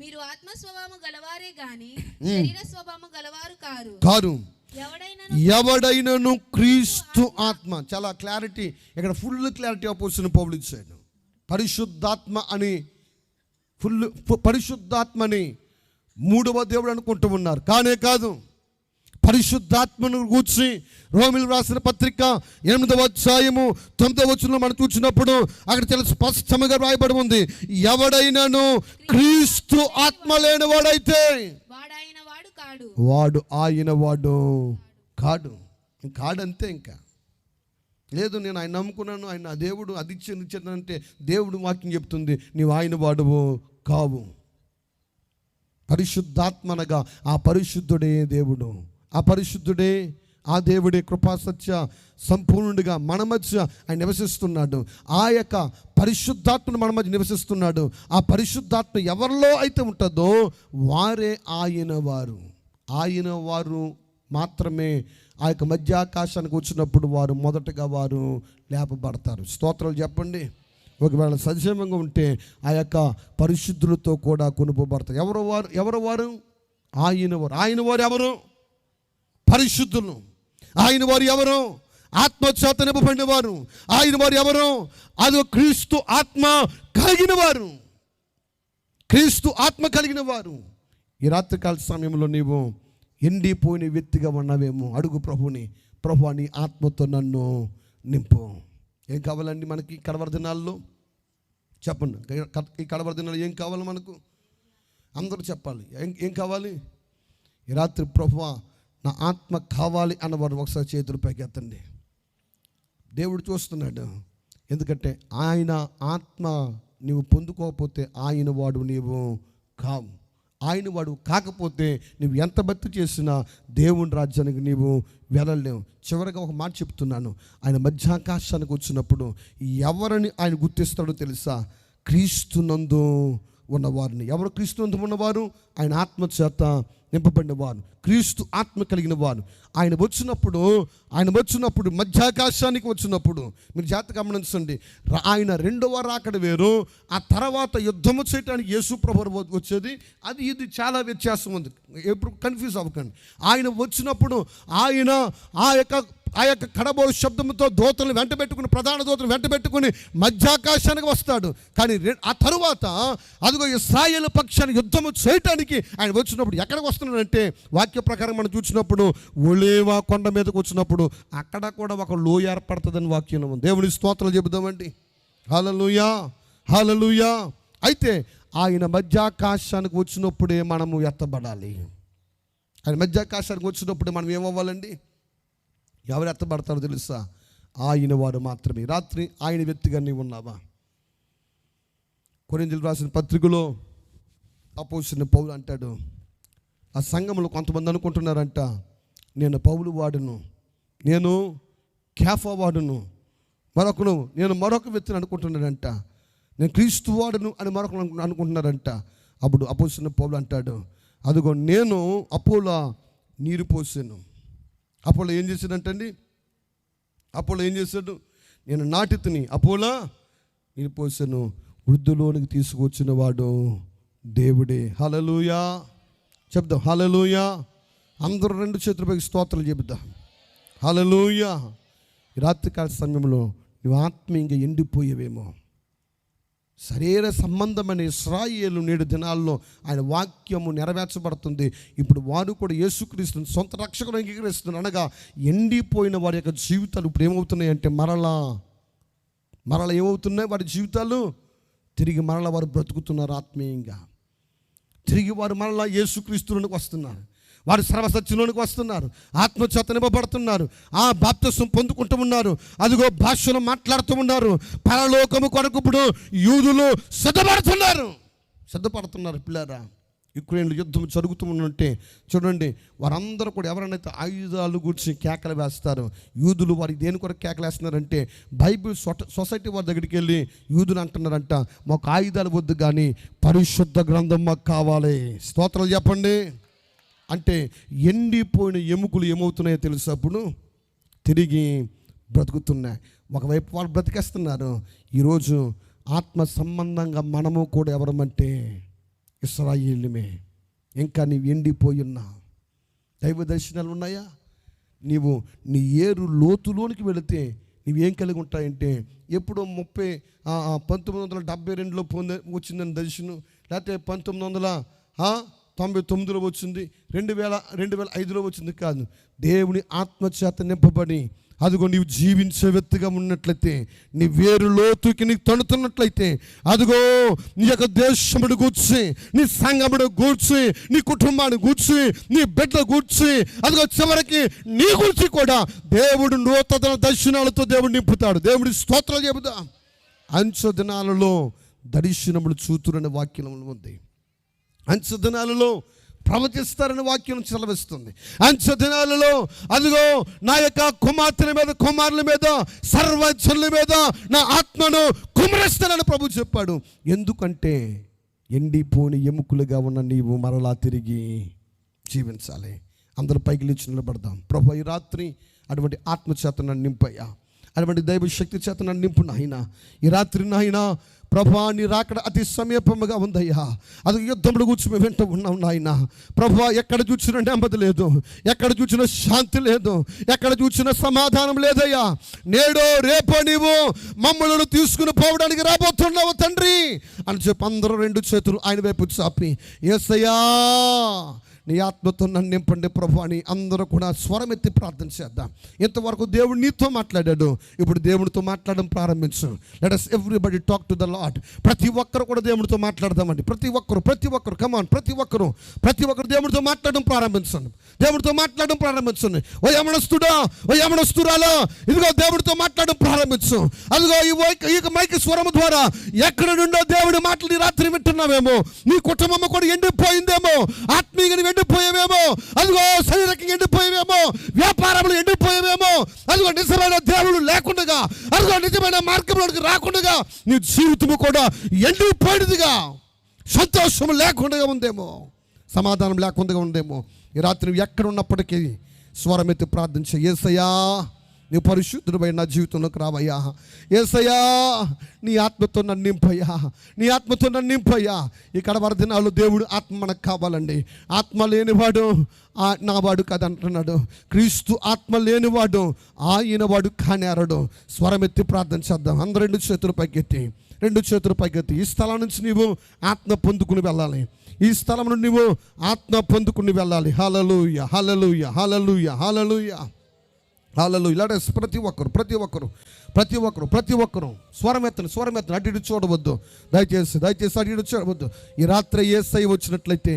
మీరు ఆత్మ స్వభావము గలవారే గాని శరీర స్వభావము గలవారు కారు. ఎవడైనను క్రీస్తు ఆత్మ. చాలా క్లారిటీ ఇక్కడ, ఫుల్ క్లారిటీ అపోజిషన్ పౌలు ఇచ్చాడు. పరిశుద్ధాత్మని మూడవ దేవుడు అనుకుంటూ ఉన్నారు. కానే కాదు. పరిశుద్ధాత్మను గూర్చి రోమిలకు రాసిన పత్రిక 8వ అధ్యాయము 9వ వచనంలో మనం చూసినప్పుడు అక్కడ చాలా స్పష్టంగా రాయబడి ఉంది, ఎవడైనాను క్రీస్తు ఆత్మ లేని వాడైతే వాడు ఆయన వాడు కాడు. కాడంతే. ఇంకా లేదు నేను ఆయన నమ్ముకున్నాను, ఆయన దేవుడు అది ఇచ్చానంటే దేవుడు వాక్యం చెప్తుంది నీవు ఆయన వాడువు కావు. పరిశుద్ధాత్మనగా ఆ పరిశుద్ధుడే దేవుడు, ఆ పరిశుద్ధుడే ఆ దేవుడే కృపాసత్య సంపూర్ణుడిగా మన మధ్య ఆయన నివసిస్తున్నాడు. ఆ యొక్క పరిశుద్ధాత్మను మన మధ్య నివసిస్తున్నాడు. ఆ పరిశుద్ధాత్మ ఎవరిలో అయితే ఉంటుందో వారే ఆయన వారు మాత్రమే ఆ యొక్క మధ్యాకాశానికి వచ్చినప్పుడు వారు మొదటగా లేపబడతారు. స్తోత్రాలు చెప్పండి. ఒకవేళ సజీవంగా ఉంటే ఆ యొక్క పరిశుద్ధులతో కూడా కొనుపోబడతారు. ఎవరు వారు? ఆయన వారు ఎవరు? పరిశుద్ధులు. ఆయన వారు ఎవరు? ఆత్మచేత నింపబడిన వారు. ఆయన వారు ఎవరు? అది క్రీస్తు ఆత్మ కలిగిన వారు. క్రీస్తు ఆత్మ కలిగిన వారు. ఈ రాత్రికాల సమయంలో నీవు ఎండిపోయిన వ్యక్తిగా ఉన్నావేమో, అడుగు ప్రభుని, ప్రభు నీ ఆత్మతో నన్ను నింపు. ఏం కావాలండి మనకి కడవర దినాల్లో? చెప్పండి, ఈ కడవర దినాలు ఏం కావాలి మనకు? అందరూ చెప్పాలి. ఏం కావాలి? ఈ రాత్రి ప్రభువా నా ఆత్మ కావాలి అన్నవారు ఒకసారి చేతులు పైకి ఎత్తండి. దేవుడు చూస్తున్నాడు. ఎందుకంటే ఆయన ఆత్మ నీవు పొందుకోకపోతే ఆయన వాడు నీవు కావు. ఆయన వాడు కాకపోతే నువ్వు ఎంత భక్తి చేసినా దేవుని రాజ్యానికి నీవు వెళ్ళలేవు. చివరిగా ఒక మాట చెప్తున్నాను. ఆయన మధ్యాకాశానికి వచ్చినప్పుడు ఎవరిని ఆయన గుర్తిస్తాడో తెలుసా? క్రీస్తునందు ఉన్నవారిని. ఎవరు క్రీస్తునందు ఉన్నవారు? ఆయన ఆత్మ చేత నింపబడిన వారు, క్రీస్తు ఆత్మ కలిగిన వారు. ఆయన వచ్చినప్పుడు మధ్యాకాశానికి వచ్చినప్పుడు మీరు జాగ్రత్తగా గమనించండి. ఆయన రెండవ రాకడ వేరు, ఆ తర్వాత యుద్ధము చేయడానికి యేసు ప్రభువు వచ్చేది అది ఇది చాలా వ్యత్యాసం ఉంది. ఎప్పుడు కన్ఫ్యూజ్ అవ్వకండి. ఆయన వచ్చినప్పుడు ఆయన ఆ యొక్క కడబో శబ్దంతో దూతలను వెంటబెట్టుకుని, ప్రధాన దూతలను వెంటబెట్టుకుని మధ్యాకాశానికి వస్తాడు. కానీ ఆ తరువాత అదిగో ఇశ్రాయేలు పక్షాన్ని యుద్ధము చేయటానికి ఆయన వచ్చినప్పుడు ఎక్కడికి వస్తున్నాడంటే, వాక్య ప్రకారం మనం చూసినప్పుడు ఒలేవా కొండ మీదకి వచ్చినప్పుడు అక్కడ కూడా ఒక లోయ ఏర్పడుతుందని వాక్యం ఉంది. దేవుని స్తోత్రాలు చెబుదామండి. హల్లెలూయా, హల్లెలూయా. అయితే ఆయన మధ్యాకాశానికి వచ్చినప్పుడే మనము ఎత్తబడాలి. ఆయన మధ్యాకాశానికి వచ్చినప్పుడే మనం ఏమవ్వాలండి? ఎవరు ఎత్తబడతారో తెలుసా? ఆయన వారు మాత్రమే. రాత్రి ఆయన వ్యక్తిగా నీవు ఉన్నావా? కొరింథీయులకు రాసిన పత్రికలో అపోస్తలుడైన పౌలు అంటాడు, ఆ సంఘంలో కొంతమంది అనుకుంటున్నారంట, నేను పౌలు వాడును, నేను కేఫా వాడును, నేను మరొక వ్యక్తిని అనుకుంటున్నాడంట, నేను క్రీస్తు వాడును అని మరొకరు అనుకుంటున్నారంట. అప్పుడు అపోస్తలుడైన పౌలు అంటాడు, అదిగో నేను అపోలో నీరు పోసాను. అపోలో ఏం చేశాడంటండి? అపోలో ఏం చేశాడు? నేను నాటితిని, అపోలో నీరు పోసాను. వృద్ధులోనికి తీసుకొచ్చిన వాడు దేవుడే. హల్లెలూయా చెప్దాం. హల్లెలూయా. అందరూ రెండు చేతులపైకి స్తోత్రాలు చెబుదాం. హల్లెలూయా. ఈ రాత్రికాల సమయంలో నువ్వు ఆత్మీయంగా ఎండిపోయేవేమో. శరీర సంబంధమైన ఇశ్రాయేలు నేడు దినాల్లో ఆయన వాక్యము నెరవేర్చబడుతుంది. ఇప్పుడు వారు కూడా యేసుక్రీస్తుని సొంత రక్షకుడు అంగీకరిస్తున్నారు. అనగా ఎండిపోయిన వారి యొక్క జీవితాలు ఇప్పుడు ఏమవుతున్నాయి అంటే మరలా ఏమవుతున్నాయి? వారి జీవితాలు తిరిగి మరలా వారు బ్రతుకుతున్నారు ఆత్మీయంగా. తిరిగి వారు మరలా యేసుక్రీస్తులోనికి వస్తున్నారు. వారు సర్వసత్యంలోనికి వస్తున్నారు. ఆత్మచేత నింపబడుతున్నారు. ఆ బాప్తిసం పొందుకుంటూ ఉన్నారు. అదిగో భాషలో మాట్లాడుతూ ఉన్నారు. పరలోకము కొరకు ఇప్పుడు యూదులు సిద్ధపడుతున్నారు. పిల్లారా, యుక్రెయిన్లో యుద్ధం జరుగుతూ ఉంటే చూడండి, వారందరూ కూడా ఎవరైనా ఆయుధాలు గురించి కేకలు వేస్తారు. యూదులు వారికి దేని కొరకు కేకలు వేస్తున్నారంటే, బైబిల్ సొసైటీ వారి దగ్గరికి వెళ్ళి యూదులు అంటున్నారంట, మాకు ఆయుధాలు వద్దు కానీ పరిశుద్ధ గ్రంథం మాకు కావాలి. స్తోత్రాలు చెప్పండి. అంటే ఎండిపోయిన ఎముకలు ఏమవుతున్నాయో తెలుసు, అప్పుడు తిరిగి బ్రతుకుతున్నాయి. ఒకవైపు వాళ్ళు బ్రతికేస్తున్నారు. ఈరోజు ఆత్మ సంబంధంగా మనము కూడా ఎవరమంటే ఇశ్రాయేలుమే. ఇంకా నీవు ఎండిపోయి ఉన్నావు. దైవ దర్శనాలు ఉన్నాయా? నీవు నీ ఏరు లోతులోనికి వెళితే నీవేం కలిగి ఉంటాయంటే, ఎప్పుడో 1972లో వచ్చిందని దర్శనం, లేకపోతే 1999లో వచ్చింది, 2005లో వచ్చింది కాదు. దేవుని ఆత్మచేత నింపబడి అదిగో నీవు జీవించే వ్యక్తిగా ఉన్నట్లయితే, నీ వేరు లోతుకి నీకు తణుతున్నట్లయితే, అదిగో నీ యొక్క దేశముడు కూర్చి, నీ సంఘముడు కూర్చి, నీ కుటుంబాన్ని కూర్చి, నీ బిడ్డ కూర్చి, అదిగో చివరికి నీ గురించి కూడా దేవుడు నూతన దర్శనాలతో దేవుడు నింపుతాడు. దేవుడి స్తోత్రాలు చెబుతా. అంచె దినాలలో దర్శనములు చూతురనే వాక్యం ఉంది. అంచె దినాలలో ప్రవచిస్తారని వాక్యం సెలవిస్తుంది. అంచె దినాలలో అదిగో నా యొక్క కుమారుల మీద సర్వజనుల మీద నా ఆత్మను కుమ్మరిస్తానని ప్రభు చెప్పాడు. ఎందుకంటే ఎండిపోని ఎముకలుగా ఉన్న నీవు మరలా తిరిగి జీవించాలి. అందరూ పైకి లేచి నిలబడదాం. ప్రభు ఈ రాత్రి అటువంటి ఆత్మచేత నన్ను నింపయ్యా. అటువంటి దైవ శక్తి చేత నన్ను నింపు నాయన. ఈ రాత్రి నాయన ప్రభా నీ రాకడ అతి సమీపముగా ఉందయ్యా. అది యుద్ధంలో కూర్చొని మేము వెంట ఉన్నాం నాయన. ప్రభా ఎక్కడ చూసినా నెమ్మది లేదు, ఎక్కడ చూసినా శాంతి లేదు, ఎక్కడ చూసినా సమాధానం లేదయ్యా. నేడో రేపో నీవు మమ్మల్ని తీసుకుని పోవడానికి రాబోతున్నావు తండ్రి అని చెప్పి అందరూ రెండు చేతులు ఆయన వైపు చాపి యేసయ్యా నీ ఆత్మతో నన్ను నింపండి ప్రభు అని అందరూ కూడా స్వరమెత్తి ప్రార్థన చేద్దాం. ఇంతవరకు దేవుడు నీతో మాట్లాడాడు, ఇప్పుడు దేవుడితో మాట్లాడడం ప్రారంభించు. Let us everybody talk to the Lord. ప్రతి ఒక్కరు కూడా దేవుడితో మాట్లాడదామండి. ప్రతి ఒక్కరు కమాన్, ప్రతి ఒక్కరు దేవుడితో మాట్లాడడం ప్రారంభించండి. దేవుడితో మాట్లాడడం ప్రారంభించండి. ఓ యమనస్తుడా, ఓ యమనస్తురాలో, ఇదిగో దేవుడితో మాట్లాడడం ప్రారంభించు. అదిగో ఈ మైక్ స్వరము ద్వారా ఎక్కడ నుండో దేవుడి మాటలు రాత్రి వింటున్నావేమో, నీ కుటుంబం కూడా ఎండిపోయిందేమో, ఆత్మీయంగా ఎండిపోయేవేమో, అదిగో శరీరకంగా ఎండిపోయేవేమో, వ్యాపారంలో ఎండిపోయేవేమో, అదిగో నిజమైన దేవుడు లేకుండా, అదిగో నిజమైన మార్గంలోకి రాకుండా నీ జీవితము కూడా ఎండిపోయినదిగా, సంతోషం లేకుండా ఉందేమో, సమాధానం లేకుండా ఉందేమో. ఈ రాత్రి నువ్వు ఎక్కడ ఉన్నప్పటికీ స్వరమెత్తి ప్రార్థించే యేసయ్యా నీ పరిశుద్ధుడై నా జీవితంలోకి రావయ్యా. యేసయ్యా నీ ఆత్మతో నన్ను నింపయ్యా, నీ ఆత్మతో నన్ను నింపయ్యా. ఈ కడవరి దినాల్లో దేవుడు ఆత్మ మనకు కావాలండి. ఆత్మ లేనివాడు నావాడు కాదంటున్నాడు. క్రీస్తు ఆత్మ లేనివాడు ఆయనవాడు కానేరడు. స్వరమెత్తి ప్రార్థన చేద్దాం. అందరూ రెండు చేతులు పైకెత్తి ఈ స్థలం నుంచి నీవు ఆత్మ పొందుకుని వెళ్ళాలి. ఈ స్థలం నుండి నువ్వు ఆత్మ పొందుకుని వెళ్ళాలి. హల్లెలూయా, హల్లెలూయా, హల్లెలూయా, హల్లెలూయా, హల్లెలూయా. ఇలాంటి ప్రతి ఒక్కరు స్వరమెత్తను అటు ఇటు చూడవద్దు. దయచేసి అటు ఇటు చూడవద్దు. ఈ రాత్రి యేసయ్య వచ్చినట్లయితే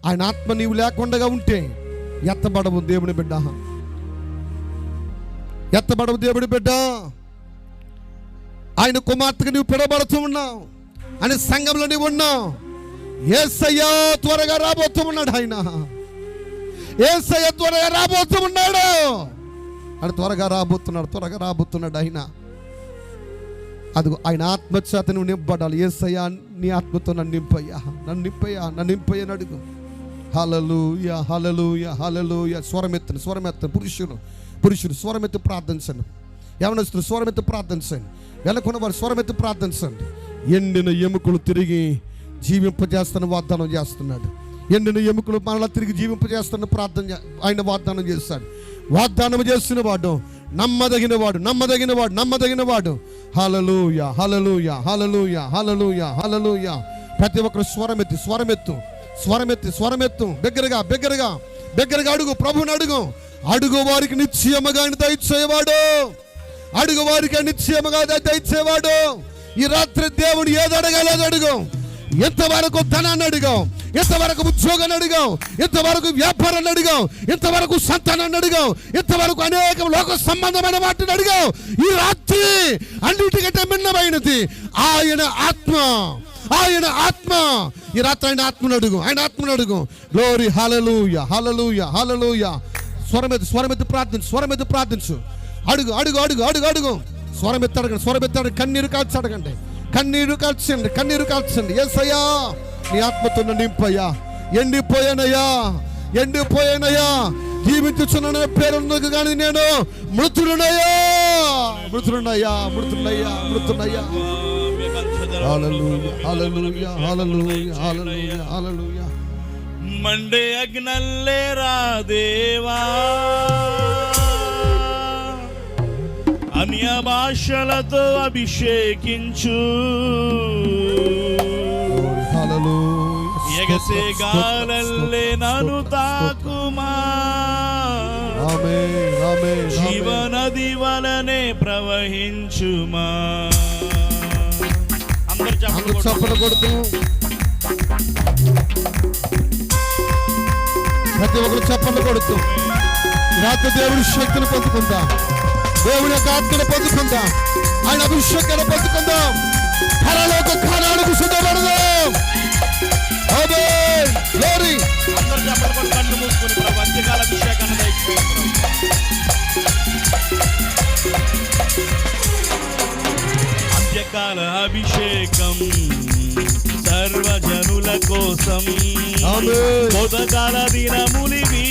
ఆయన ఆత్మ నీవు లేకుండా ఉంటే ఎత్తబడవు దేవుని బిడ్డ. ఆయన కుమార్తెగా నీవు పిడబడుతూ ఉన్నావు, ఆయన సంఘంలో నీవు ఉన్నావు. యేసయ్య త్వరగా రాబోతూ ఉన్నాడు. యేసయ్య త్వరగా రాబోతూ ఉన్నాడు. ఆయన త్వరగా రాబోతున్నాడు. అదిగో ఆయన ఆత్మచేత నువ్వు నింపబడాలి. యేసయ్యా నీ ఆత్మతో నన్ను నింపయ్యా అని అడుగు. హల్లెలూయా, హల్లెలూయా, హల్లెలూయా. స్వరమెత్తను పురుషులు స్వరమెత్తి ప్రార్థించండి. యవనస్తులు స్వరమెత్తి ప్రార్థించండి. వెనకున్న వారు స్వరమెత్తి ప్రార్థించండి. ఎండిన ఎముకలు తిరిగి జీవింపజేస్తాను వాగ్దానం చేస్తున్నాడు. ఎండిన ఎముకలు మరలా తిరిగి జీవింపజేస్తాను ఆయన వాగ్దానం చేస్తాడు. వాగ్దానం చేసిన వాడు నమ్మదగిన వాడు. హల్లెలూయా, హల్లెలూయా, హల్లెలూయా, హల్లెలూయా, హల్లెలూయా. ప్రతి ఒక్కరు స్వరమెత్తు. బిగ్గరగా అడుగు, ప్రభువుని అడుగు. వారికి నిశ్చయముగా దయచేవాడు. ఈ రాత్రి దేవుడు ఏది అడగాలేదు అడుగు. ఎంతవరకు ధనాన్ని అడిగావు, ఎంతవరకు ఉద్యోగాన్ని అడిగావు, ఎంతవరకు వ్యాపారాన్ని అడిగావు, ఎంతవరకు సంతానాన్ని అడిగావు, ఎంతవరకు అనేక లోక సంబంధమైన వాటిని అడిగావు. ఈ రాత్రి అన్నిటికంటే మిన్నమైనది ఆయన ఆత్మ. ఈ రాత్రి ఆయన ఆత్మను అడుగు. గ్లోరీ, హల్లెలూయా, హల్లెలూయా, హల్లెలూయా. స్వరమెత్తి ప్రార్థించు. అడుగు. స్వరమెత్తి అడగండి. కన్నీరు కాల్చండి. యేసయ్యా నీ ఆత్మతో నన్ను నింపయ్యా. ఎండిపోయానయ్యా. జీవించుచున్న పేరున్నది కానీ నేను మృతులునయ్యా. హల్లెలూయా. మండే అగ్నల్లేరా దేవా, అన్య భాషలతో అభిషేకించు. ఎగసే గాలల్లే నన్ను తాకుమా, జీవనది వలనే ప్రవహించుమా. అందరూ చప్పట్లు కొడుతూ ప్రతి ఒక్కరు చప్పట్లు కొడుతూ రాత్రి దేవుడి శక్తిని పొందుకుందాం. దేవుని యొక్క ఆత్మను పొందుకుందాం. ఆయన అభిషేకాన్ని పొందుకుందాం. పరలోక కాలానికి సిద్ధపడదాం. అందరూ చప్పట్లు కొట్టి కళ్ళు మూసుకొని ప్రభు అంత్యకాల అభిషేకాన్ని దయచేయండి. అంత్యకాల అభిషేకం సర్వజనుల కోసం, కోతకాల దినములివి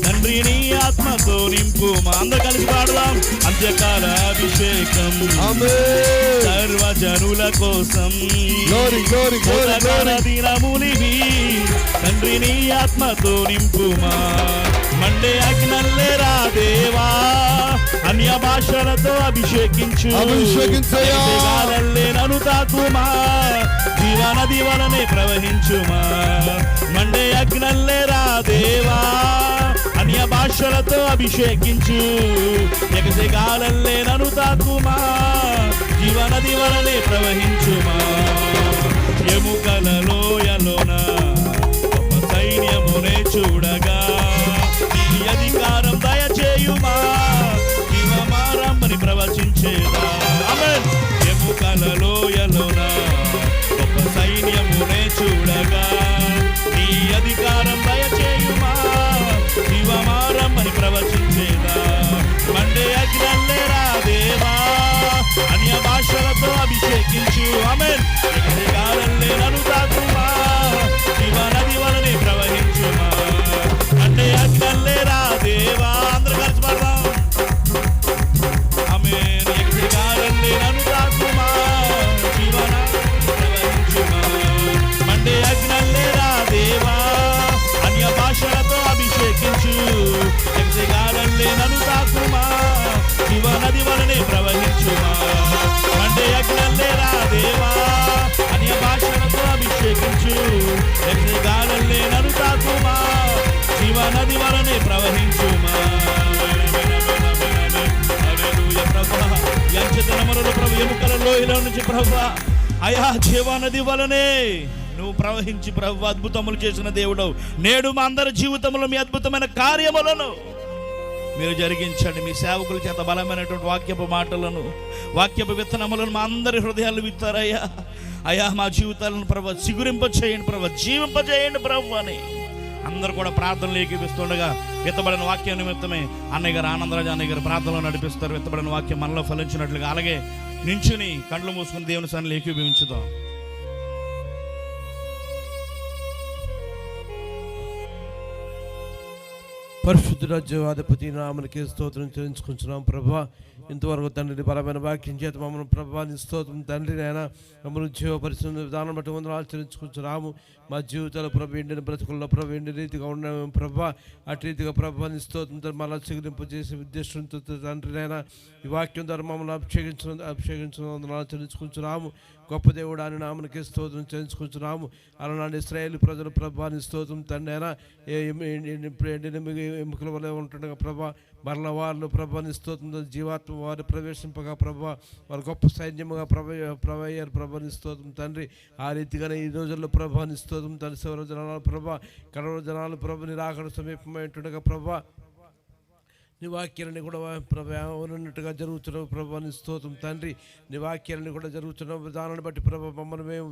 తండ్రి నీ ఆత్మతో నింపు. అందరూ కలిసి పాడదాం. అంత్యకాల అభిషేకం ఆమేన్. సర్వజనుల కోసం Glory, glory, glory, ఉదయకాల glory. దినములివి తండ్రి నీ ఆత్మతో నింపుమా మండే అగ్నల్లేరా దేవా అన్య భాషలతో అభిషేకించు అభిషేకించయ్యా. నన్ను తాకుమా జీవనది వలనే ప్రవహించుమా మండే అగ్నల్లేరా దేవా అన్య భాషలతో అభిషేకించు ఎగసిగాలల్లే నన్ను తాకుమా జీవనది వలనే ప్రవహించుమా ఎముకల లోయలోన గొప్ప సైన్యమునే చూడగా నీ అధికారం దయచేయుమా జీవమారమ్మని ప్రవచించేదా ఆమేన్ ఎముకల లోయలోన గొప్ప సైన్యమునే చూడగా నీ అధికారం దయచేయుమా జీవమారమ్మని ప్రవచించేదా మండే అగ్నల్లేరా దేవా అన్య భాషలతో అభిషేకించు ఆమేన్ ఎగసిగాలల్లే నన్ను తాకుమా జీవనది వలనే ప్రవహించుమా మండే అగ్నల్లేరా దేవా అందరూ కలిసి పాడదాం ఆమేన్ ఎగసిగాలల్లే నన్ను తాకుమా జీవనది ప్రవహించుమా మండే అగ్నల్లేరా దేవా అన్య భాషలతో అభిషేకించు ఎగసిగాలల్లే నన్ను తాకుమా జీవనది వలనే ప్రవహించుమా మండే అగ్నల్లేరా దేవా అన్య భాషలతో అభిషేకించు ఎగసిగాలల్లే నన్ను తాకుమా జీవనది వలనే ప్రవహించుమా హల్లెలూయా ప్రభువా యంచదనములలో ప్రభు ఎముకల లోయలో నుంచి ప్రభువా అయా జీవనది వలనే నువ్వు ప్రవహించి ప్రభు అద్భుతములు చేసిన దేవుడవు నేడు మా అందరి జీవితంలో మీ అద్భుతమైన కార్యములను మీరు జరిగించండి మీ సేవకుల చేత బలమైనటువంటి వాక్యపు మాటలను వాక్యపు విత్తనములను మా అందరి హృదయాలు విత్తారయ్యా అయ్యా మా జీవితాలను ప్రభు చిగురింపచేయండి ప్రభు జీవింపచేయండి ప్రభు అని అందరూ కూడా ప్రార్థనలు ఏకీపిస్తుండగా విత్తబడిన వాక్యం నిమిత్తమే అన్నయ్య గారు ఆనందరాజు అన్నయ్య గారు ప్రార్థనలో నడిపిస్తారు విత్తబడిన వాక్యం మనలో ఫలించినట్లుగా అలాగే నించుని కళ్ళు మూసుకుని దేవుని సన్నిధిలో ఏకీభవించుదాం పరిశుద్ధుడ జీవాధిపతి నామనికి స్తోత్రం చెల్లించుకుంటున్నాం ప్రభా ఇంతవరకు తండ్రి బలమైన వాక్యం చేత మమ్మల్ని ప్రభాని స్తోత్రం తండ్రి నాయన మమ్మల్ని జీవపరిస్థితుల విధానం బట్టి వందనాలు చెల్లించుకుంటున్నాము మా జీవితాలు ప్రభు ఎండిన బ్రతుకుల్లో ప్రభు ఎండి రీతిగా ఉన్నాము ప్రభా అటు రీతిగా ప్రభాని స్తోత్రం మళ్ళీ చిగురింపు చేసే ఉద్దేశంతో తండ్రి నాయన ఈ వాక్యం ద్వారా మమ్మల్ని అభిషేకించిన వందనాలు చెల్లించుకుంటున్నాము గొప్ప దేవుడు అని నామనికి స్తోత్రం చెల్లించుకుంటున్నాము అలాంటి ఇశ్రాయేలు ప్రజలు ప్రభాని స్తోత్రం తండ్రి అయినా ఎముకల వల్ల ఉంటుండగా ప్రభా మరల వాళ్ళు ప్రభాని స్తోత్రం జీవాత్మ వారు ప్రవేశింపగా ప్రభా వారు గొప్ప సైన్యముగా ప్రవయ్యారు ప్రభాని స్తోత్రం తండ్రి ఆ రీతిగానే ఈ రోజుల్లో ప్రభాని స్తోత్రం తండ్రి శివర జనాలు ప్రభా కడవ జనాలు ప్రభు నిరాకరణ సమీపమై ఉంటుండగా ప్రభా నీ వాక్యాలని కూడా ఉన్నట్టుగా జరుగుతున్నావు ప్రభాని స్తోత్రం తండ్రి నీ వాక్యాలని కూడా జరుగుతున్నావు విధానాన్ని బట్టి ప్రభా మమ్మల్ని మేము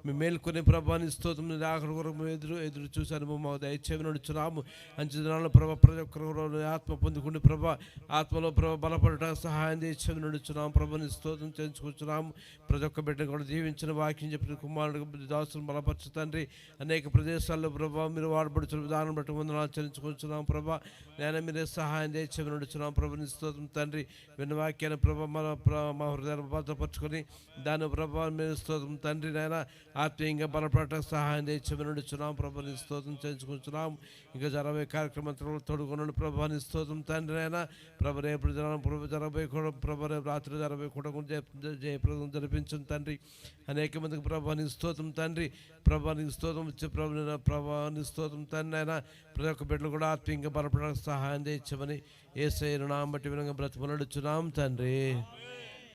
మేము మేల్కొని ప్రభాని స్తోత్రం నీ ఆఖరి కొరకు మేము ఎదురు చూశాను మాకు దయచేవి నడుచున్నాము అంచెదినాల్లో ప్రభా ప్రతి ఒక్కరు ఆత్మ పొందుకుని ప్రభా ఆత్మలో బలపడటం సహాయం చేసి నడుచున్నాము ప్రభాని స్తోత్రం చేయించుకుంటున్నాము ప్రతి ఒక్క బిడ్డను కూడా జీవించిన వాక్యం చెప్పిన కుమారుడు దాసులను బలపరచు తండ్రి అనేక ప్రదేశాల్లో ప్రభా మీరు వాడబడుతున్న విధానం బట్టి వందనాలు చెల్లించుకుంటున్నాము ప్రభా నేను మీరే సహాయం దయచేసి నడుచున్నాం ప్రభుని స్తోత్రం తండ్రి విన్న వాక్యాన్ని ప్రభా మా హృదయాన్ని భద్రపరచుకొని దాని ప్రభావం మీద స్తోత్రం తండ్రి నాయన ఆత్మీయంగా బలపడటం సహాయం దయచేసి నడుచున్నాం ప్రభుని స్తోత్రం చేయించుకుంటున్నాం ఇంకా జరబోయే కార్యక్రమంలో తోడుకున్నాడు ప్రభాని స్తోత్రం తండ్రి నాయన ప్రభు రేపు ప్రభు జరబోయే కూడా ప్రభు రేపు రాత్రి జరబోయే కూడా జయప్రదం జరిపించిన తండ్రి అనేక మందికి ప్రభాని స్తోత్రం తండ్రి ప్రభానికి స్తోత్రం వచ్చే ప్రభాని స్తోత్రం తండ్రి నాయన ప్రతి ఒక్క బిడ్డలు కూడా ఆత్మీయంగా బలపడడానికి సహాయం తెచ్చమని యేసయ్య నామం బట్టి వినంగా బ్రతుకునడుచున్నాం తండ్రి.